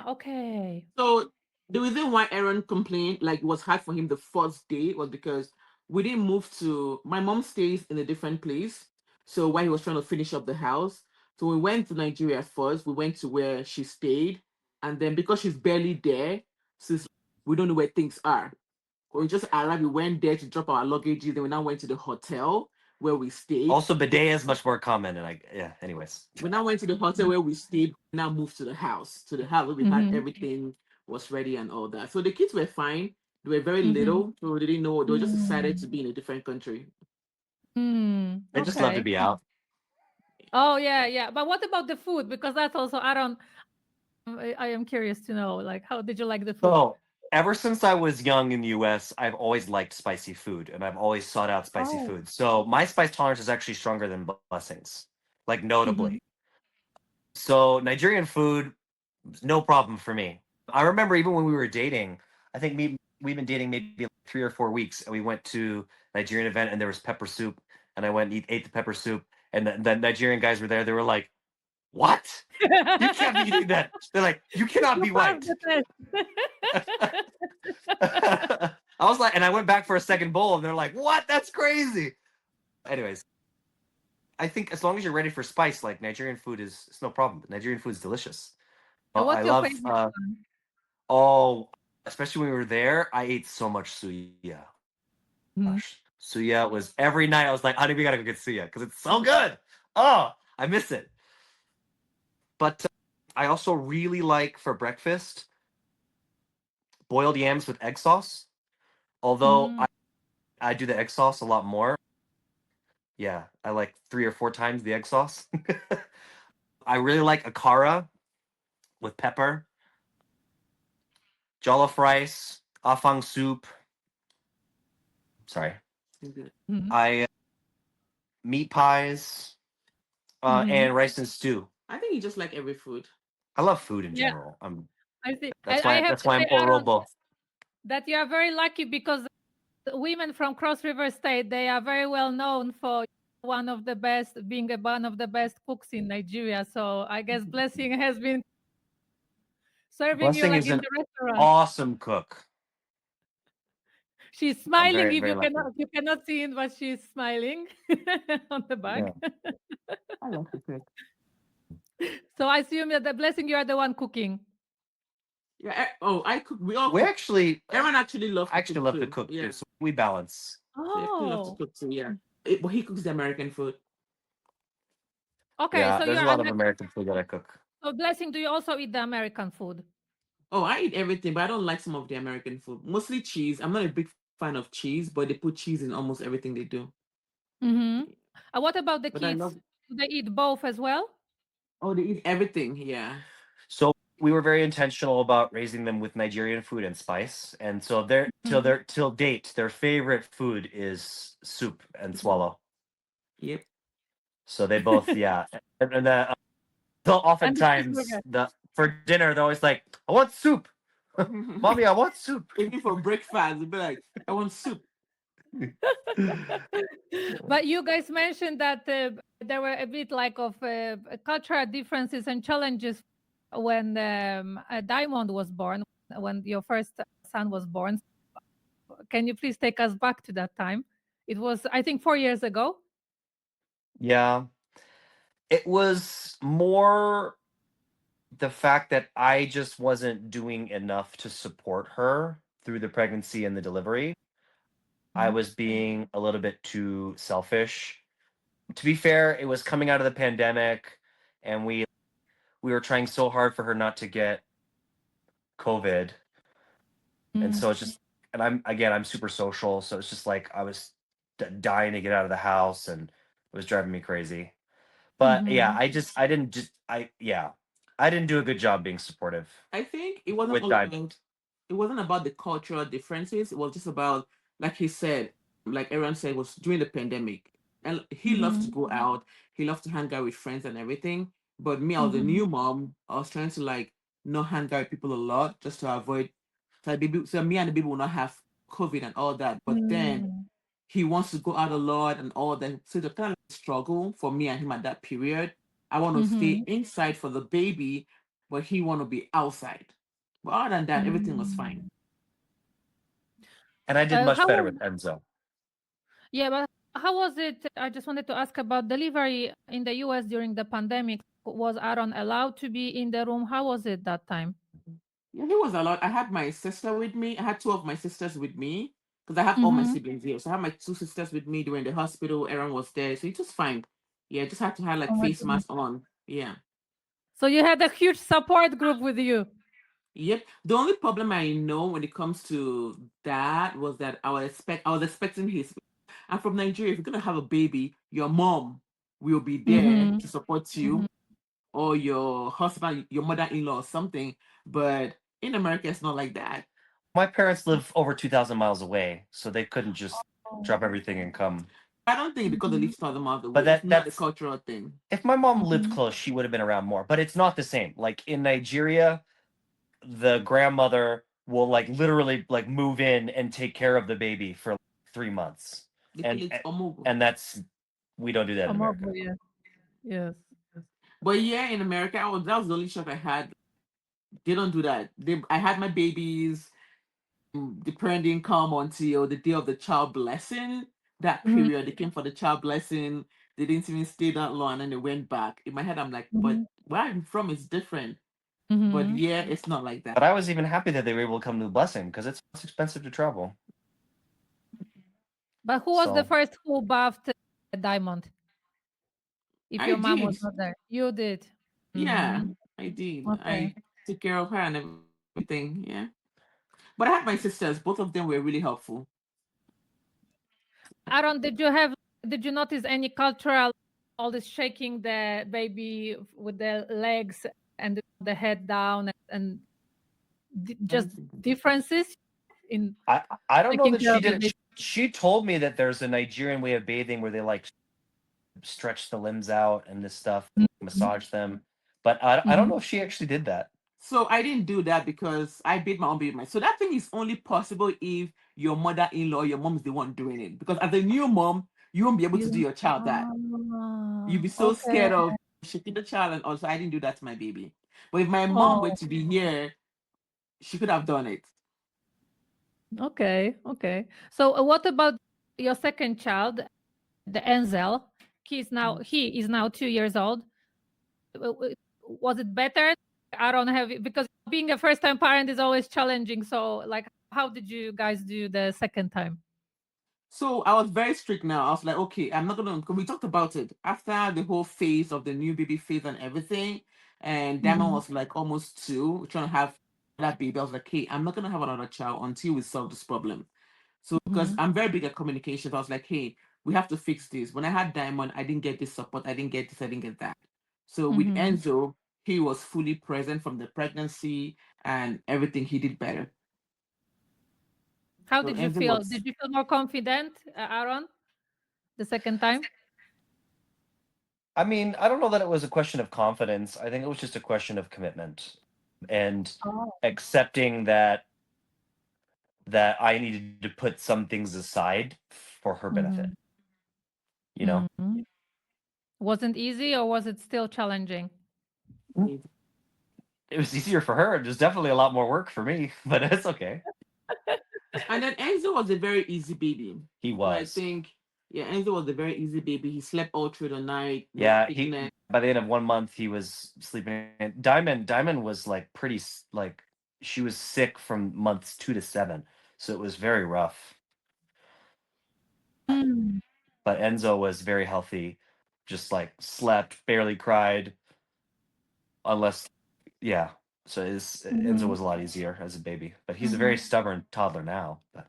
Okay. So the reason why Aaron complained, like it was hard for him the first day, was because we didn't move to. My mom stays in a different place. So while he was trying to finish up the house, so we went to Nigeria first. We went to where she stayed, and then because she's barely there, since we don't know where things are, we just arrived. We went there to drop our luggage. Then we now went to the hotel where we stayed. Also, bidet is much more common, and yeah. Anyways, We now went to the hotel where we stayed. Now moved to the house. To the house where we had Mhm. everything was ready and all that. So the kids were fine. They were very Mhm. little, so they didn't know. They were just excited to Mm. be in a different country. I just love to Okay. be out. Oh, yeah, yeah. But what about the food? Because that's also Aaron. I am curious to know, like, how did you like the food? So, ever since I was young in the US, I've always liked spicy food and I've always sought out spicy Oh. food. So, my spice tolerance is actually stronger than Blessings, like notably. Mhm. So, Nigerian food, no problem for me. I remember even when we were dating, I think we've been dating maybe like 3 or 4 weeks, and we went to Nigerian event and there was pepper soup, and I went and ate the pepper soup, and the Nigerian guys were there. They were like, "What? You can't be eating that." They're like, "You cannot You be passed white." the test. I was like, and I went back for a second bowl, and they're like, "What? That's crazy." Anyways, I think as long as you're ready for spice, like Nigerian food is, it's no problem. Nigerian food is delicious. And I what's your love favorite one? oh, especially when we were there. I ate so much suya. Mhm. Gosh, suya was every night. I was like, honey, we gotta go get suya because it's so good. Oh, I miss it. But I also really like for breakfast boiled yams with egg sauce. Although Mm. I do the egg sauce a lot more. Yeah, I like 3 or 4 times the egg sauce. I really like akara with pepper, jollof rice, afang soup. Sorry, Okay. Mhm. I meat pies Mhm. and rice and stew. I think you just like every food. I love food in Yeah, general. I see. That's I why have that's to why say, I'm Aaron, orobo. that you are very lucky because the women from Cross River State, they are very well known for being one of the best cooks in Nigeria. So I guess Blessing has been serving you Blessing like is in an the restaurant. awesome cook. She's I'm smiling very if very lucky. you cannot see it, but she's smiling on the Yeah. back. I love to cook. So I assume that the Blessing, you are the one cooking. Yeah. Oh, I cook. We all We cook. actually Aaron actually loves I to actually cook love to too. cook too, Yeah. so we balance. Yeah, he loves to Oh, cook too. Yeah. But he cooks the American food. okay. Yeah, So there's you're a a lot of American food that I cook. so Blessing, do you also eat the American food? Oh, I eat everything, but I don't like some of the American food. Mostly cheese. I'm not a big fan of cheese, but they put cheese in almost everything they do. Mm-hmm. What about the But I kids? love. Do they eat both as well? Oh, they eat everything. Yeah. So we were very intentional about raising them with Nigerian food and spice, and so their till Mhm. their till date, their favorite food is soup and swallow. Yep. So they both, yeah, and they'll And the oftentimes cheeseburger. for dinner they're always like, "I want soup, mommy, I want soup." Even for breakfast, they'd be like, I want soup. But you guys mentioned that there were a bit like of cultural differences and challenges when Diamond was born, when your first son was born. Can you please take us back to that time? It was, I think, 4 years ago. Yeah, it was more the fact that I just wasn't doing enough to support her through the pregnancy and the delivery. I Mhm. was being a little bit too selfish. To be fair, it was coming out of the pandemic, and we were trying so hard for her not to get COVID, and Mm. so it's just, and I'm super social, so it's just like I was dying to get out of the house, and it was driving me crazy. But yeah, Mhm. I didn't just I yeah, I didn't do a good job being supportive I think it wasn't with all Diamond. about it wasn't about the cultural differences. It was just about, like he said, like everyone said, was during the pandemic. And he loved to Mhm. go out, he loved to hang out with friends and everything. But me, I was a Mhm. new mom. I was trying to like not hang out with people a lot just to avoid so me and the baby will not have COVID and all that. But then Mm. he wants to go out a lot and all that. So the kind of struggle for me and him at that period. I want to stay Mhm. inside for the baby, but he want to be outside. But other than that, everything was fine. Mm. And I did much How better was, with Enzo. yeah, but how was it? I just wanted to ask about delivery in the US during the pandemic. Was Aaron allowed to be in the room? How was it that time? Yeah, he was a lot. I had my sister with me. I had two of my sisters with me because I have all my Mhm. siblings here. So I have my two sisters with me. They were in the hospital. Aaron was there. So it was fine. Yeah, just had to have Oh like my face goodness. mask on. Yeah. So you had a huge support group with you. Yep. The only problem I know when it comes to that was that I was expecting his. I'm from Nigeria. If you're gonna have a baby, your mom will be there Mhm. to support Mhm. you, or your husband, your mother-in-law, or something. But in America, it's not like that. My parents live over 2,000 miles away, so they couldn't just Oh. drop everything and come. I don't think because they Mhm. live further miles But away. It's not a that's cultural thing. if my mom lived Mhm. close, she would have been around more. But it's not the same. Like in Nigeria, the grandmother will like literally like move in and take care of the baby for like 3 months, They call and it omogo. and that's we don't do that in America. Omogo, yeah. Yes. But yeah, in America, that was the only shock I had. They don't do that. I had my babies. The parent didn't come until the day of the child blessing. That Mhm. period, they came for the child blessing. They didn't even stay that long, and they went back. In my head, I'm like, but Mhm. where I'm from is different. But Mhm. yeah, it's not like But that. I was even happy that they were able to come to the blessing because it's expensive to travel. But who was the So first who bathed Diamond? If I your mom was did. not there, you did. Yeah, Mm. I did. Okay. I took care of her and everything. Yeah. But I had my sisters. Both of them were really helpful. Aaron, did you notice any cultural all this shaking the baby with the legs and the head down and just Everything. differences in I don't know taking that care she of the didn't. baby? She told me that there's a Nigerian way of bathing where they like stretch the limbs out and this stuff, Mhm. massage them. But I don't Mhm. know if she actually did that. So I didn't do that because I bathed my own baby. So that thing is only possible if your mother-in-law, your mom is the one doing it. Because as a new mom, you won't be able to do You your child that. You'll be ah, so okay. scared of shaking the child, and also I didn't do that to my baby. But if my mom were Oh, to be here, she could have done it. okay, okay. So what about your second child, the Enzel? He is now 2 years old. Was it better? I don't have it because being a first time parent is always challenging. So, like, how did you guys do the second time? So I was very strict now. I was like, okay, I'm not gonna. Cause we talked about it after the whole phase of the new baby phase and everything. And Diamond Mhm. was like almost two, we're trying to have that baby. I was like, hey, I'm not gonna have another child until we solve this problem. So because Mhm. I'm very big at communication, I was like, hey, we have to fix this. When I had Diamond, I didn't get this support. I didn't get this. I didn't get that. So with Mhm. Enzo, he was fully present from the pregnancy and everything. He did better. How So did you Enzo feel? was Did you feel more confident, Aaron, the second time? I mean, I don't know that it was a question of confidence. I think it was just a question of commitment and Oh. accepting that I needed to put some things aside for her benefit, Mhm. you know? Mhm. Wasn't easy or was it still challenging? Mm. It was easier for her. There's definitely a lot more work for me, but it's okay. and then Enzo was a very easy baby. He So I was. think yeah, Enzo was a very easy baby. He slept all through the night, no Yeah, he sickness. by the end of 1 month he was sleeping. Diamond was like like she was sick from months 2 to 7, so it was very rough. Mm. But Enzo was very healthy, just like slept, barely cried, unless yeah. So Enzo Mhm. was a lot easier as a baby, but he's a very Mhm. stubborn toddler now. But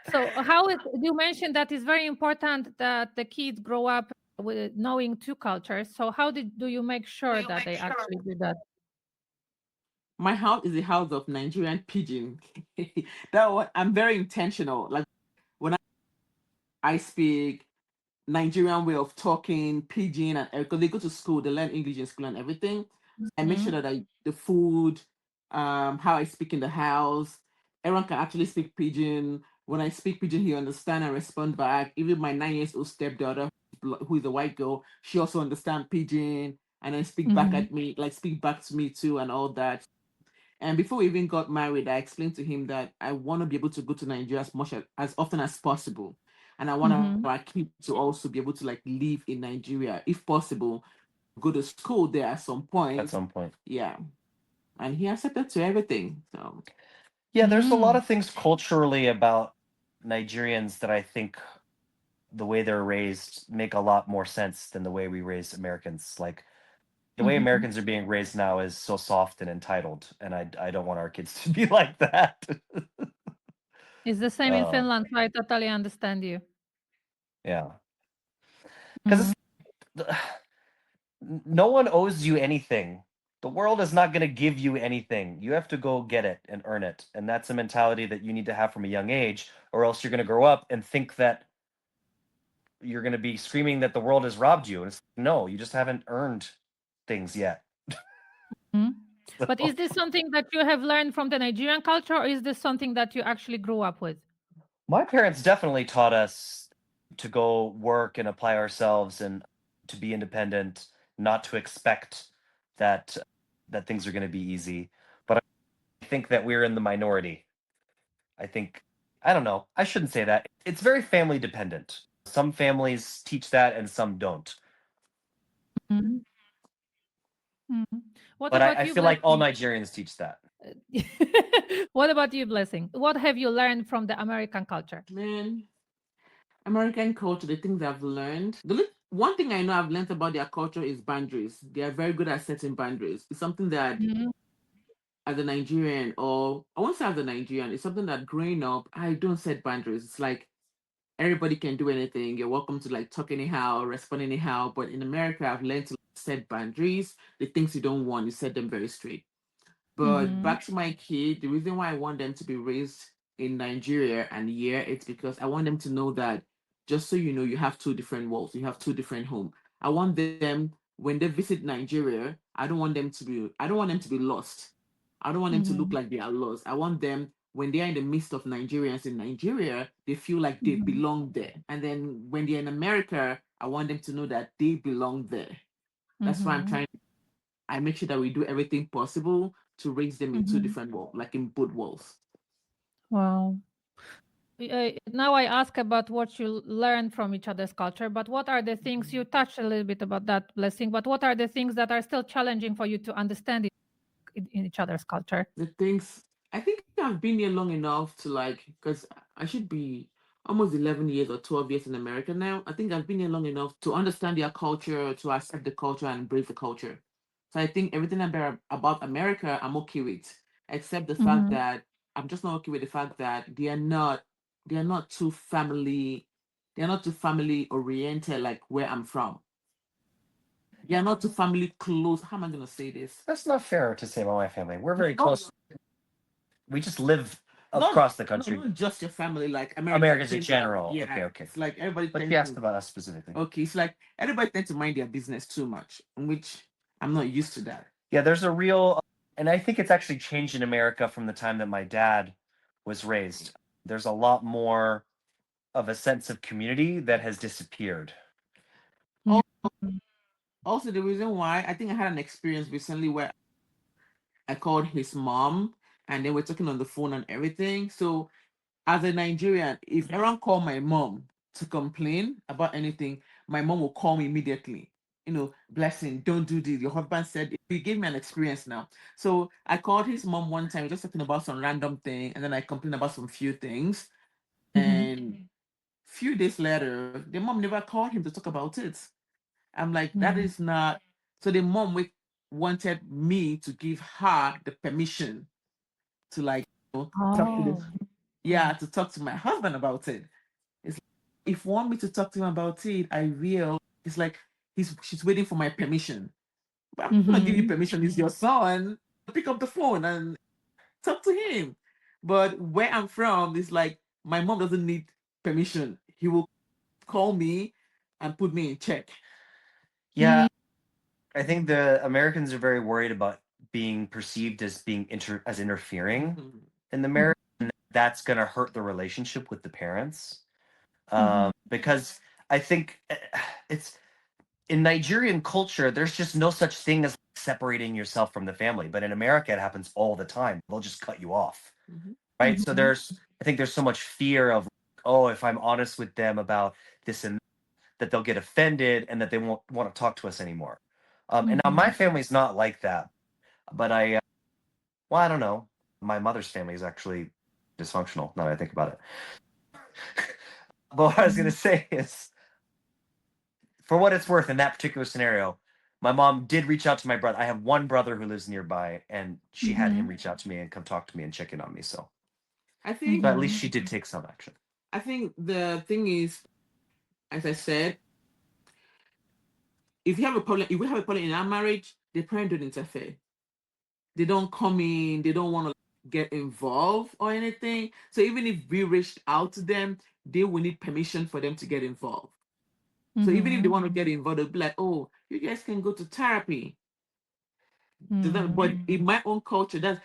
So how it you mentioned that it's very important that the kids grow up with knowing two cultures. So how do you make sure that they actually do that? My house is a house of Nigerian pidgin. That what I'm very intentional. Like when I speak Nigerian way of talking, pidgin, and because they go to school, they learn English in school and everything. I make sure Mhm. that the food, how I speak in the house, everyone can actually speak pidgin. When I speak pidgin, he understand and respond back. Even my 9 years old stepdaughter, who is a white girl, she also understand pidgin and then speak back Mhm. at me, like speak back to me too, and all that. And before we even got married, I explained to him that I want to be able to go to Nigeria as often as possible. And I want Mhm. our kid to also be able to like live in Nigeria, if possible, go to school there at some at point. some point, Yeah. And he accepted to everything. So yeah, there's a lot Mm. of things culturally about Nigerians that I think the way they're raised make a lot more sense than the way we raise Americans. Like the way Mhm. Americans are being raised now is so soft and entitled, and I don't want our kids to be like that. It's the same in uh, Finland, so I totally understand you. yeah, because Mhm. it's no one owes you anything. The world is not going to give you anything. You have to go get it and earn it, and that's a mentality that you need to have from a young age, or else you're going to grow up and think that you're going to be screaming that the world has robbed you. And it's no, you just haven't earned things yet. Mhm. But is So this something that you have learned from the Nigerian culture, or is this something that you actually grew up with? my parents definitely taught us to go work and apply ourselves and to be independent, not to expect that that things are going to be easy. But I think that we're in the minority. I think I don't know. I shouldn't say that. It's very family dependent. Some families teach that and some don't. Mhm. Mhm. What But about I you, feel like all Blessing? Nigerians teach that. What about you, Blessing? What have you learned from the American culture? man, American culture, the things I've learned. One thing I know I've learned about their culture is boundaries. They are very good at setting boundaries. It's something that Mhm. as a Nigerian, or I won't say as a Nigerian, it's something that growing up, I don't set boundaries. It's like everybody can do anything. You're welcome to like talk anyhow, respond anyhow. But in America, I've learned to set boundaries. The things you don't want, you set them very straight. But Mhm. back to my kid, the reason why I want them to be raised in Nigeria and here, it's because I want them to know that just so you know, you have two different worlds, you have two different homes. I want them when they visit Nigeria, I don't want them to be lost. I don't want them to look Mhm. like they are lost. I want them when they are in the midst of Nigerians in Nigeria, they feel like they Mhm. belong there. And then when they're in America, I want them to know that they belong there. That's why Mhm. I make sure that we do everything possible to raise them in two Mhm. different worlds, like in both worlds. Wow. Now I ask about what you learned from each other's culture, but what are the things you touched a little bit about that, Blessing? But what are the things that are still challenging for you to understand in each other's culture? The things I think I've been here long enough to like, because I should be almost 11 years or 12 years in America now. I think I've been here long enough to understand their culture, to accept the culture and embrace the culture. So I think everything about America, I'm okay with, except the fact Mhm. that I'm just not okay with the fact that they are not too family, they are not too family oriented like where I'm from. you're not too family close. How am I gonna say this? That's not fair to say about my family. We're very Not close. We just live not across the no, country. not just your family, like America Americans in tends, general. Okay, yeah. okay. It's like everybody But she tends asked to, about us specifically. okay, it's like everybody tends to mind their business too much, which I'm not used to that. Yeah, there's a real, and I think it's actually changed in America from the time that my dad was raised. There's a lot more of a sense of community that has disappeared. Mm. Also, the reason why I think I had an experience recently where I called his mom and they were talking on the phone and everything. So as a Nigerian, if everyone called my mom to complain about anything, my mom will call me immediately. Blessing, don't do this. Your husband said he gave me an experience now. So I called his mom one time, just talking about some random thing, and then I complained about some few things. Mhm. And few days later, the mom never called him to talk about it. I'm like, that Mm. is not. So the mom wanted me to give her the permission to like talk to this, Oh. yeah, to talk to my husband about it. It's like, if you want me to talk to him about it, I will. It's like she's waiting for my permission. But I'm not gonna give you Mhm. permission. He's your son. Pick up the phone and talk to him. But where I'm from, it's like my mom doesn't need permission. He will call me and put me in check. Yeah, I think the Americans are very worried about being perceived as being as interfering Mhm. in the marriage, and that's going to hurt the relationship with the parents. Mhm. Because I think it's in Nigerian culture, there's just no such thing as separating yourself from the family. But in America, it happens all the time. They'll just cut you off, Mhm. right? So Mhm. I think there's so much fear of, oh, if I'm honest with them about this and that, they'll get offended and that they won't want to talk to us anymore. And now my Mhm. family's not like that, but well, I don't know. My mother's family is actually dysfunctional now that I think about it. But what I was going to Mhm. say is, for what it's worth, in that particular scenario, my mom did reach out to my brother. I have one brother who lives nearby, and she had him Mhm. reach out to me and come talk to me and check in on me. I think So at least Mhm. she did take some action. I think the thing is, as I said, if we have a problem in our marriage, the parents don't interfere. They don't come in, they don't want to get involved or anything. So even if we reached out to them, they will need permission for them to get involved. So even if they Mhm. want to get involved, they'll be like, oh, you guys can go to therapy. But Mhm. in my own culture, that's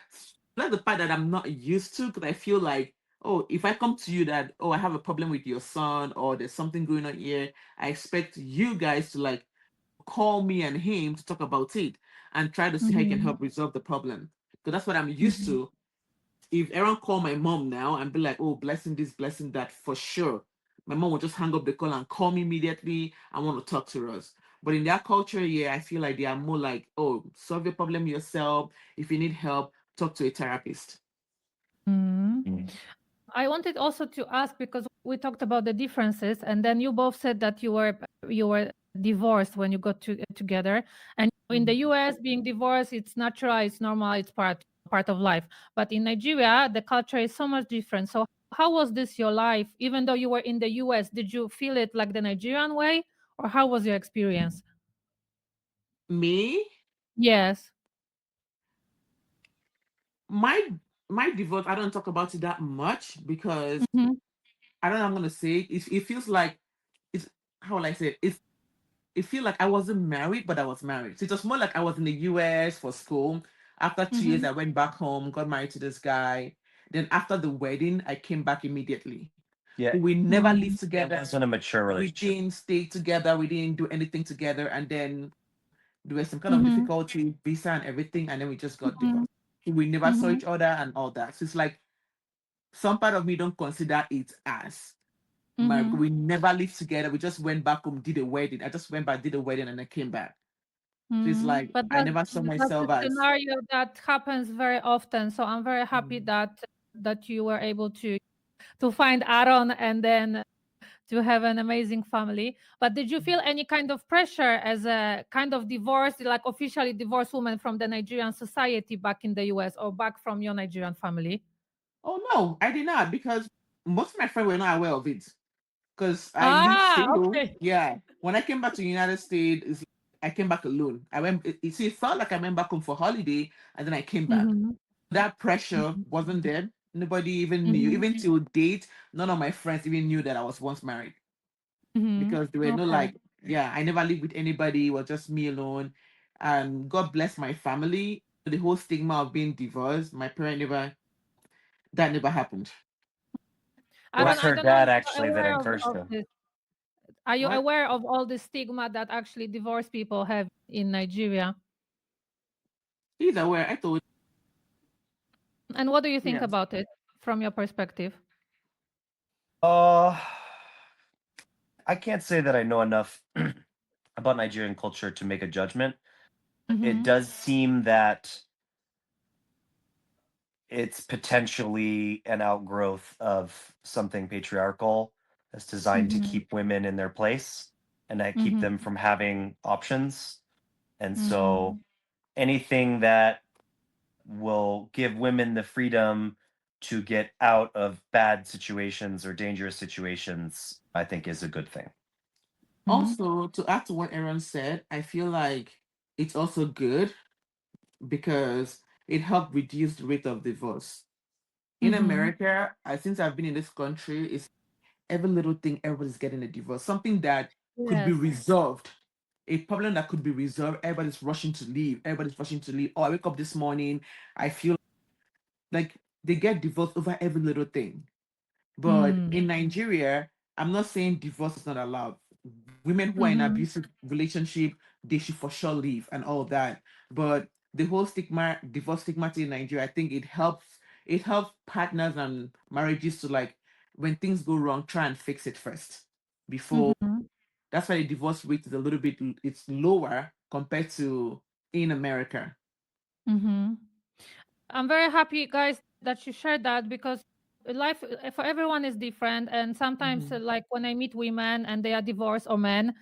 the part that I'm not used to, because I feel like, oh, if I come to you that, oh, I have a problem with your son, or there's something going on here, I expect you guys to like call me and him to talk about it and try to see how you can Mhm. help resolve the problem. Because that's what I'm used Mhm. to. If Aaron call my mom now and be like, oh, blessing this, blessing that, for sure, my mom will just hang up the call and call me immediately. I want to talk to us. But in their culture, yeah, I feel like they are more like, oh, solve your problem yourself. If you need help, talk to a therapist. Mhm. Mm. I wanted also to ask because we talked about the differences, and then you both said that you were divorced when you got together. And in the Mhm. US, being divorced, it's natural, it's normal, it's part of life. But in Nigeria, the culture is so much different. So how was this your life? Even though you were in the US, did you feel it like the Nigerian way, or how was your experience? Me, Yes. my my divorce, I don't talk about it that much because Mm-hmm. I don't know, I'm gonna say it feels like it's, how will I say it feel like I wasn't married, but I was married. So it was more like I was in the US for school. After 2 years, Mm-hmm. I went back home, got married to this guy. Then after the wedding, I came back immediately. Yeah, We never Mm-hmm. lived it together. wasn't a mature We relationship. didn't stay together. We didn't do anything together. And then there was some kind of Mm-hmm. difficulty, visa and everything. And then we just got Mm-hmm. divorced. We never saw Mm-hmm. each other and all that. So it's like some part of me don't consider it as married, Mm-hmm. because we never lived together. We just went back home, did a wedding. I just went back, did a wedding, and I came back. So it's Mm, like but I never saw that's a myself as. scenario that happens very often. So I'm very happy Mm. that you were able to find Aaron and then to have an amazing family. But did you feel any kind of pressure as a kind of divorced, like officially divorced woman from the Nigerian society back in the US or back from your Nigerian family? Oh no, I did not, because most of my friends were not aware of it. Because I lived Ah, single. okay. Yeah, when I came back to the United States, I came back alone. I went. You see, it felt like I went back home for holiday, and then I came back. Mm-hmm. That pressure wasn't there. Nobody even knew. Mm-hmm. Even till date, none of my friends even knew that I was once married Mm-hmm. because there were no Okay. like, yeah, I never lived with anybody. It was just me alone. And God bless my family. The whole stigma of being divorced, my parent never, that never happened. It was I her don't know dad if you're actually that aware encouraged of him. this. Are you What? aware of all the stigma that actually divorced people have in Nigeria? He's aware. I told And what do you think yes. about it from your perspective? Uh, I can't say that I know enough about Nigerian culture to make a judgment. It Mm-hmm. does seem that it's potentially an outgrowth of something patriarchal that's designed to Mm-hmm. keep women in their place and to keep them Mm-hmm. from having options. And Mm-hmm. so anything that will give women the freedom to get out of bad situations or dangerous situations, I think is a good thing. Also, to add to what Aaron said, I feel like it's also good because it helped reduce the rate of divorce. In Mm-hmm. America, since I've been in this country, it's every little thing everybody's getting a divorce. Something that could be Yes. resolved, a problem that could be resolved, everybody's rushing to leave. Everybody's rushing to leave. Oh, I wake up this morning, I feel like they get divorced over every little thing. But Mm. in Nigeria, I'm not saying divorce is not allowed. Women who are in Mm-hmm. abusive relationship, they should for sure leave and all that. But the whole stigma, divorce stigma in Nigeria, I think it helps partners and marriages to like when things go wrong, try and fix it first before. Mm-hmm. That's why the divorce rate is a little bit it's lower compared to in America. Mm-hmm. I'm very happy, guys, that you shared that because life for everyone is different. And sometimes, Mhm. like when I meet women and they are divorced or men,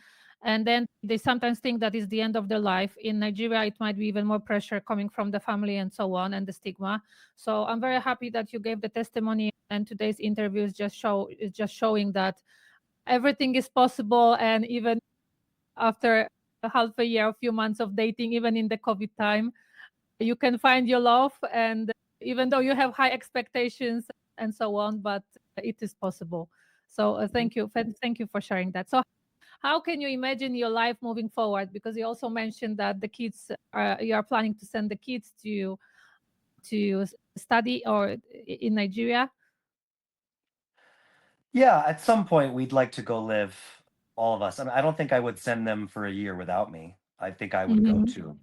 and then they sometimes think that is the end of their life. In Nigeria, it might be even more pressure coming from the family and so on, and the stigma. So I'm very happy that you gave the testimony, and today's interview is just showing that everything is possible, and even after a half a year, a few months of dating, even in the COVID time you can find your love, and even though you have high expectations and so on, but it is possible. So thank you for sharing that. So how can you imagine your life moving forward, because you also mentioned that the kids are you are planning to send the kids to study or in Nigeria. Yeah, at some point we'd like to go live, all of us. I mean, I don't think I would send them for a year without me. I think I would go Hmm. too.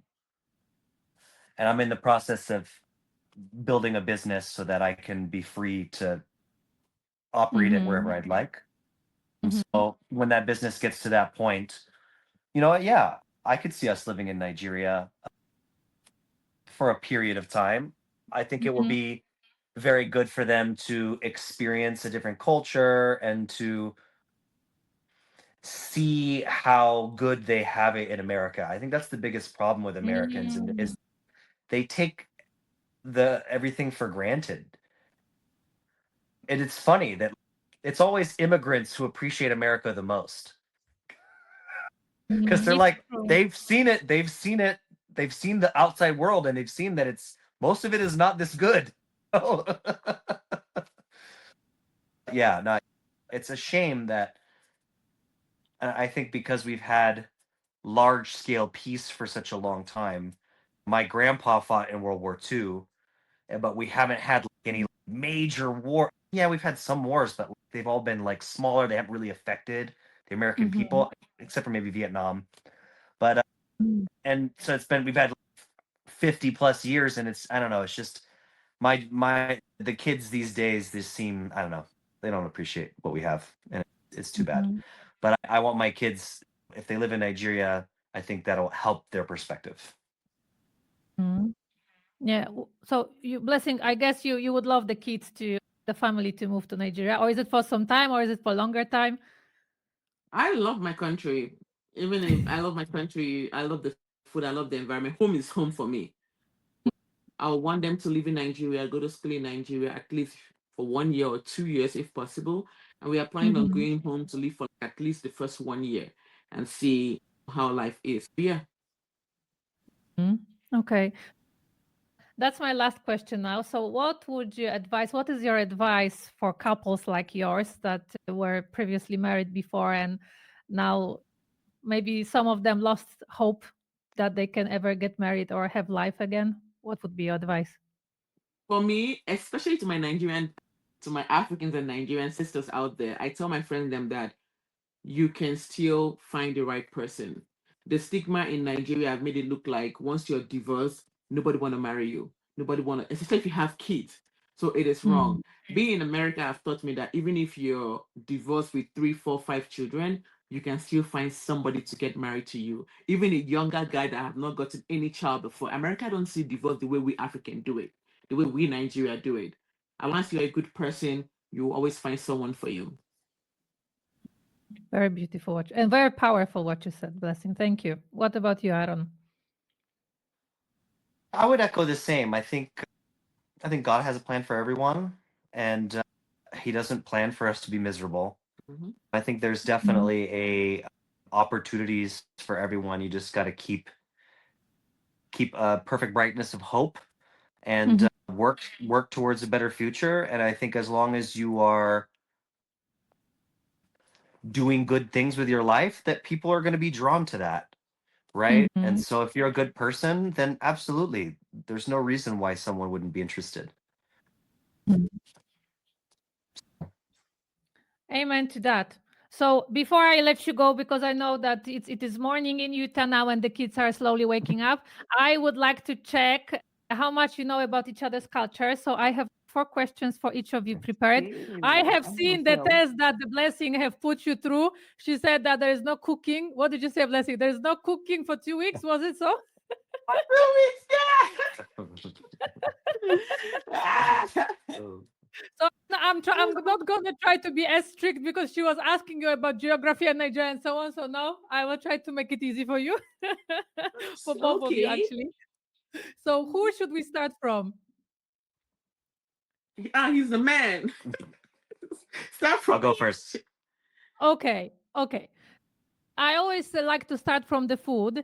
And I'm in the process of building a business so that I can be free to operate it wherever Hmm. I'd like. And Hmm. so when that business gets to that point, you know what? Yeah, I could see us living in Nigeria for a period of time. I think it will Hmm. be very good for them to experience a different culture and to see how good they have it in America. I think that's the biggest problem with Americans and Hmm. is they take the everything for granted. And it's funny that it's always immigrants who appreciate America the most because they're It's like true. they've seen the outside world and they've seen that it's most of it is not this good. Yeah, no, it's a shame that I think because we've had large scale peace for such a long time. My grandpa fought in World War II, but we haven't had like, any major war. Yeah, we've had some wars, but they've all been like smaller. They haven't really affected the American Hmm. people, except for maybe Vietnam. But and so it's been we've had 50 plus years, and it's I don't know. It's just my the kids these days. They seem I don't know. They don't appreciate what we have, and it's too bad. Hmm. But I want my kids if they live in Nigeria. I think that'll help their perspective. Hmm. Yeah. So you blessing. I guess you would love the kids to the family to move to Nigeria, or is it for some time, or is it for longer time? I love my country. Even if I love my country, I love the food, I love the environment. Home is home for me. I want them to live in Nigeria, go to school in Nigeria at least for 1 year or 2 years if possible. And we are planning on Mhm. going home to live for at least the first 1 year and see. how life is. Yeah. Mhm. Okay. That's my last question now. So, what would you advise? What is your advice for couples like yours that were previously married before and now maybe some of them lost hope that they can ever get married or have life again? What would be your advice? For me, especially to my Africans and Nigerian sisters out there, I tell my friends them that you can still find the right person. The stigma in Nigeria have made it look like once you're divorced, nobody want to marry you. Nobody want to, especially if you have kids. So it is Mm, wrong. Being in America have taught me that even if you're divorced with three, four, five children, you can still find somebody to get married to you. Even a younger guy that have not gotten any child before. America don't see divorce the way we African do it, the way we Nigeria do it. And once you're a good person, you will always find someone for you. very beautiful and very powerful what you said, Blessing. Thank you. What about you, Aaron? I would echo the same. I think God has a plan for everyone, and He doesn't plan for us to be miserable. Mhm. I think there's Mhm. definitely a opportunities for everyone. You just got to keep a perfect brightness of hope and Mhm. work towards a better future. And I think as long as you are doing good things with your life, that people are going to be drawn to that, right? And Mhm. so if you're a good person, then absolutely, there's no reason why someone wouldn't be interested. Mhm. Amen to that. So before I let you go, because I know that it is morning in Utah now and the kids are slowly waking up, I would like to check how much you know about each other's culture. So I have 4 questions for each of you prepared. I Hey, have I'm gonna seen the fail. test that the Blessing have put you through. She said that there is no cooking. What did you say, Blessing? There is no cooking for 2 weeks. Was it so? 2 weeks, yeah. So, So I'm not gonna try to be as strict because she was asking you about geography and Nigeria and so on. So now I will try to make it easy for you, for both of you Okay. actually. So who should we start from? He's the man. Start I'll from go me. first. Okay, okay. I always like to start from the food,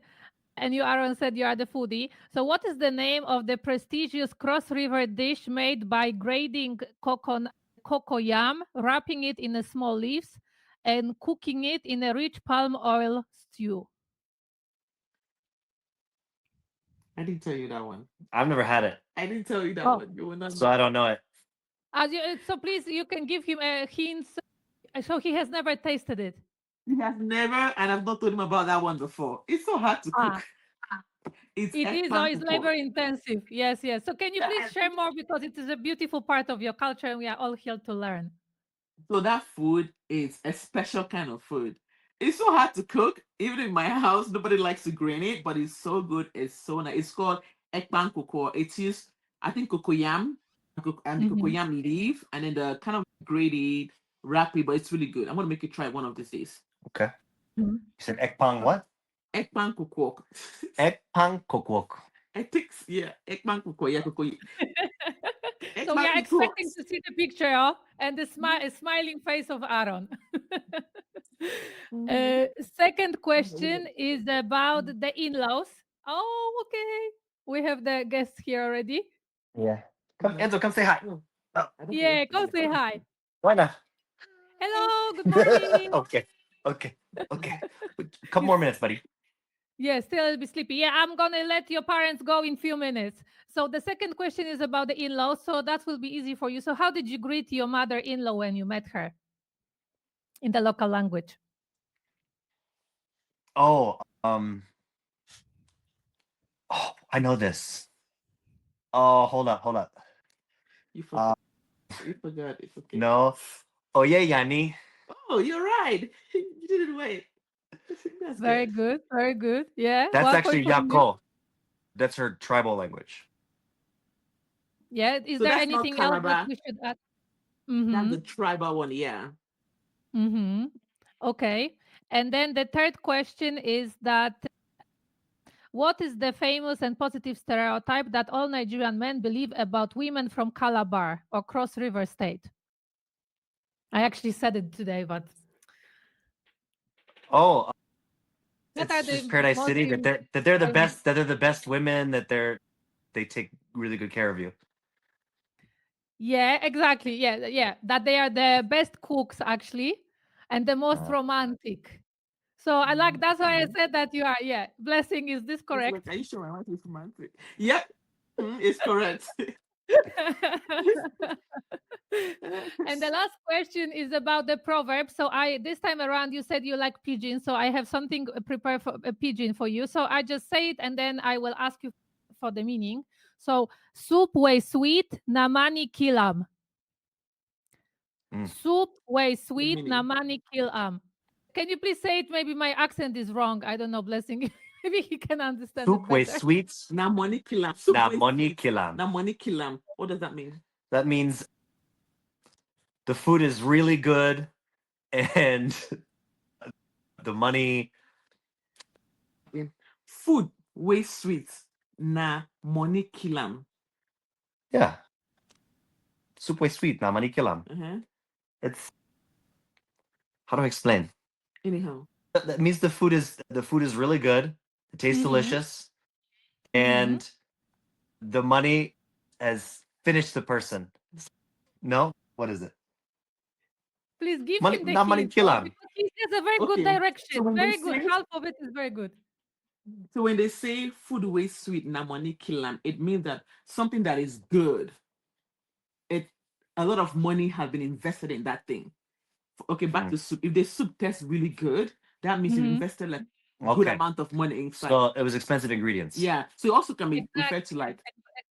and you, Aaron, said you are the foodie. So what is the name of the prestigious cross river dish made by grating cocoyam, wrapping it in a small leaves, and cooking it in a rich palm oil stew? I didn't tell you that one. I've never had it, I didn't tell you that Oh, one. You will not. so I don't know it. so please, you can give him a hint. So he has never tasted it. He has never, and I've not told him about that one before. It's so hard to Ah, cook. It's it is, or eggplant it's labor cook. intensive. Yes, yes. So can you please Yeah. share more because it is a beautiful part of your culture, and we are all here to learn. So that food is a special kind of food. It's so hard to cook. Even in my house, nobody likes to grain it, but it's so good. It's so nice. It's called ekpan koko. It is, I think, cocoyam and the Mhm. cocoyam leaf, and then the kind of grated wrappy, but it's really good. I'm gonna make you try it one of these days. Okay. Mhm. You said ekpang what? Ekpan koko. Ekpang kokwok. Ethics, yeah. Ekpan koko, yeah, koko. So we Ekpan are koko. expecting to see the picture and the smiling face of Aaron. Second question is about the in-laws. Oh, okay. We have the guests here already. Yeah. Come, Enzo, come say hi. No, Oh, I don't Yeah, know. go say hi. why not? Hello, good morning. Okay. Okay. Okay. Couple more minutes, buddy. Yeah, still be sleepy. Yeah, I'm gonna let your parents go in few minutes. So the second question is about the in-laws. So that will be easy for you. So how did you greet your mother-in-law when you met her in the local language? Oh, I know this. Oh, hold up. You Uh, forgot. You forgot. It's okay. no. Oh yeah, Yani. Oh, you're right. You didn't wait. That's Very good. good, very good. Yeah, That's 1 point actually for you. Yako. That's her tribal language. Yeah, is So there that's not anything else that Calabar. we should add? That's Mm-hmm. the tribal one. Yeah. Mm-hmm. Okay. And then the third question is that what is the famous and positive stereotype that all Nigerian men believe about women from Calabar or Cross River State? I actually said it today, but Oh, What are just the Paradise most City famous? that they're the best women they take really good care of you. Yeah, exactly. Yeah, yeah. That they are the best cooks actually, and the most romantic. So I like. That's why I said that you are. Yeah, blessing. Is this It's like, correct? are you sure my wife is romantic? Yep, it's correct. And the last question is about the proverb. So I this time around you said you like pigeon, so I have something prepared for a pigeon for you. So I just say it and then I will ask you for the meaning. So soup way sweet, namani kilam. Mm. Soup way The sweet, meaning. namani kilam. Can you please say it? Maybe my accent is wrong. I don't know, blessing. Maybe he can understand it Soup with better. sweets. Na money kilam. Soup Na waste money sweet. kilam. Na money kilam. What does that mean? That means the food is really good and the money. Yeah. Food waste sweet. Na money kilam. Yeah. Soup with sweet. Na money kilam. Uh-huh. It's how do I explain? Anyhow. That means the food is really good. It tastes delicious, and the money has finished the person. No, what is it? Please give Money, him the not money hint, kill him. because he has a very good Okay. So direction. when they Very good. say Half of it is very good. food waste sweet na money kilam, it means that something that is good, it a lot of money has been invested in that thing. Okay, back to soup. If the soup tastes really good, that means you invested like good Okay, amount of money inside. so it was expensive ingredients. Yeah. So it also can be Exactly. referred to like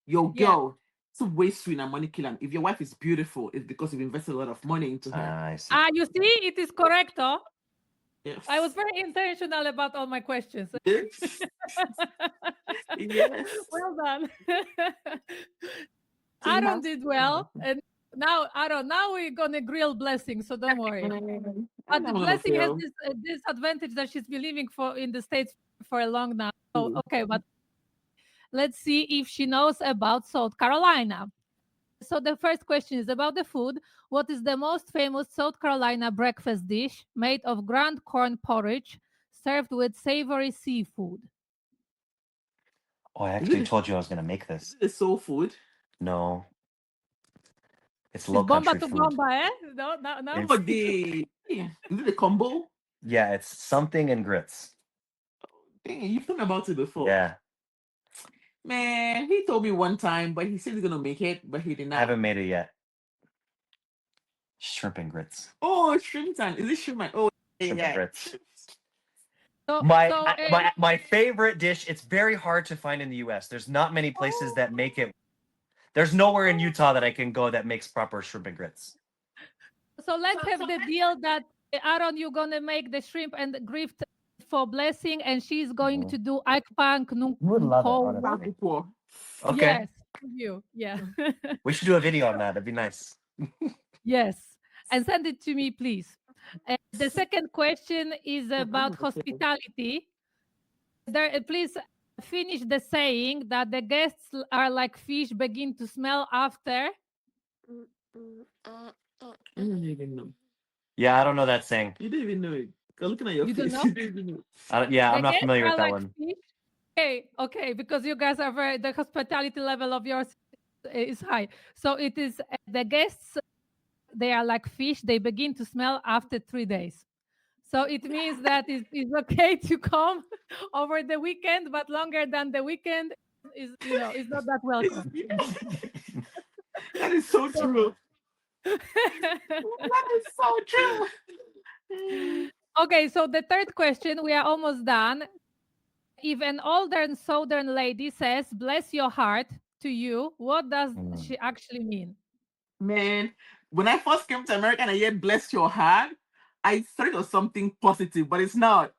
your Yeah. girl. Soup waste sweet and money kill. If your wife is beautiful, it's because you've invested a lot of money into her. I see. You see, it is correct, oh. Yes. I was very intentional about all my questions. Yes. Yes. Well done. So you Aaron have did well. And now, Aaron, now we're gonna grill Blessing, so don't worry. I But the don't want to Blessing has fail. this advantage that she's been living in the States for a long now. So okay, but let's see if she knows about South Carolina. So the first question is about the food. What is the most famous South Carolina breakfast dish made of ground corn porridge served with savory seafood? Oh, I actually told you I was gonna make this. Is it soul food? No, it's It's low bomba country to food. bomba, eh? No, no, no. Oh, is it the combo? Yeah, it's something and grits. Dang, you've told me about it before. Yeah, Man, he told me one time, but he said he's gonna make it, but he did I not. haven't made it yet. Shrimp and grits. Oh, shrimp time. Is it shrimp? Oh, Shrimp and grits. So, My favorite dish. It's very hard to find in the U.S. There's not many places that make it. There's nowhere in Utah that I can go that makes proper shrimp and grits. so let's have the deal that Aaron, you're gonna make the shrimp and the grift for Blessing, and she's going to do Akpank You would love it, Nungko. honestly. Okay. Yes, you. Yeah. We should do a video on that. That'd be nice. Yes, and send it to me, please. The second question is about hospitality. Please finish the saying that the guests are like fish, begin to smell after. I don't even know. Yeah, I don't know that saying. You didn't even know it. Looking at your You don't face, know? you didn't even know. Yeah, The I'm not guests familiar are with that like one. fish. Okay, because you guys are the hospitality level of yours is high. So it is the guests, they are like fish, they begin to smell after 3 days. So it means that it's okay to come over the weekend, but longer than the weekend is not that welcome. That is so true. That is so true. Okay, so the third question, we are almost done. If an older southern lady says, bless your heart to you, what does she actually mean? Man, when I first came to America and I heard bless your heart, I thought it was something positive, but it's not.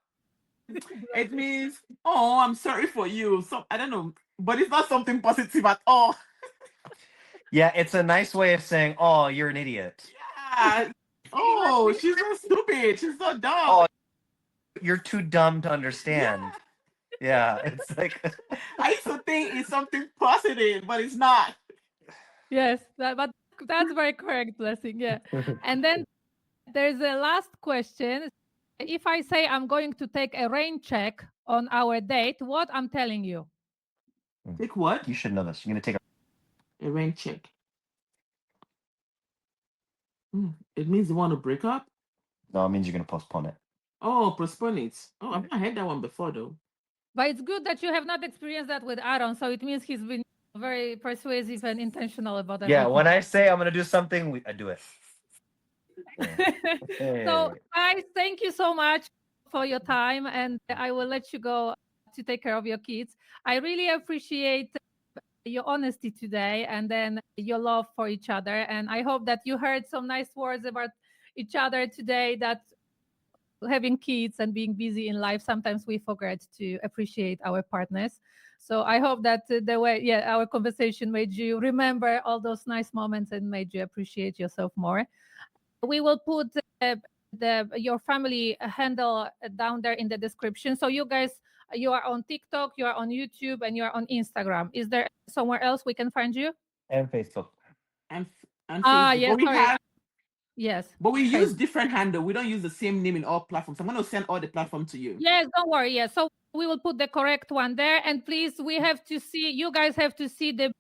It means, oh, I'm sorry for you. So I don't know, but it's not something positive at all. Yeah, it's a nice way of saying, "Oh, you're an idiot." Yeah. Oh, she's so stupid. She's so dumb. Oh, you're too dumb to understand. Yeah, it's like I used to think it's something positive, but it's not. Yes, but that's very correct, Blessing. Yeah. And then there's a last question. if I say I'm going to take a rain check on our date, what I'm telling you? Take what? You should know this. You're gonna take A rain check. It means you want to break up? no, it means you're gonna postpone it. Oh, postpone it. Oh, I've not heard that one before though. But it's good that you have not experienced that with Aaron, so it means he's been very persuasive and intentional about Yeah, everything. when I say I'm gonna do something, I do it. So, Hey. guys, thank you so much for your time, and I will let you go to take care of your kids. I really appreciate your honesty today and then your love for each other. And I hope that you heard some nice words about each other today, that having kids and being busy in life, sometimes we forget to appreciate our partners. So I hope that the way, yeah, our conversation made you remember all those nice moments and made you appreciate yourself more. We will put your family handle down there in the description. So you guys, you are on TikTok, you are on YouTube, and you are on Instagram. Is there somewhere else we can find you? And Facebook. And and Ah, Facebook. yes, But we sorry. have Yes. but we use Facebook. different handle. We don't use the same name in all platforms. I'm gonna send all the platform to you. Yes, don't worry. Yes. So we will put the correct one there. And please, we have to see, you guys have to see the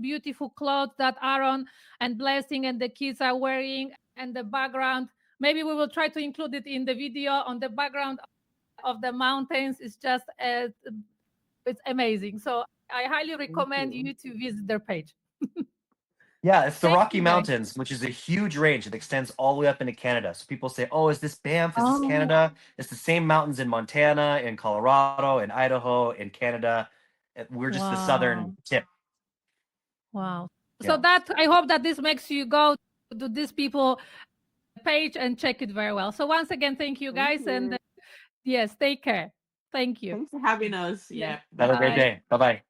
beautiful clothes that Aaron and Blessing and the kids are wearing and the background. Maybe we will try to include it in the video on the background of the mountains. It's just, it's amazing. So I highly Thank recommend you. you to visit their page. Yeah, it's the Thank Rocky you, guys. Mountains, which is a huge range. It extends all the way up into Canada. So people say, "Oh, is this Banff? Is this Oh, Canada?" It's the same mountains in Montana, in Colorado, in Idaho, in Canada. We're just the wow. southern tip. Wow. So Yeah, that, I hope that this makes you go to this people page and check it very well. So once again, thank you Thank guys. And you. yes, take care. Thank you. Thanks for having us. Yes. Yeah. Bye have a great Bye. bye. day. Bye bye.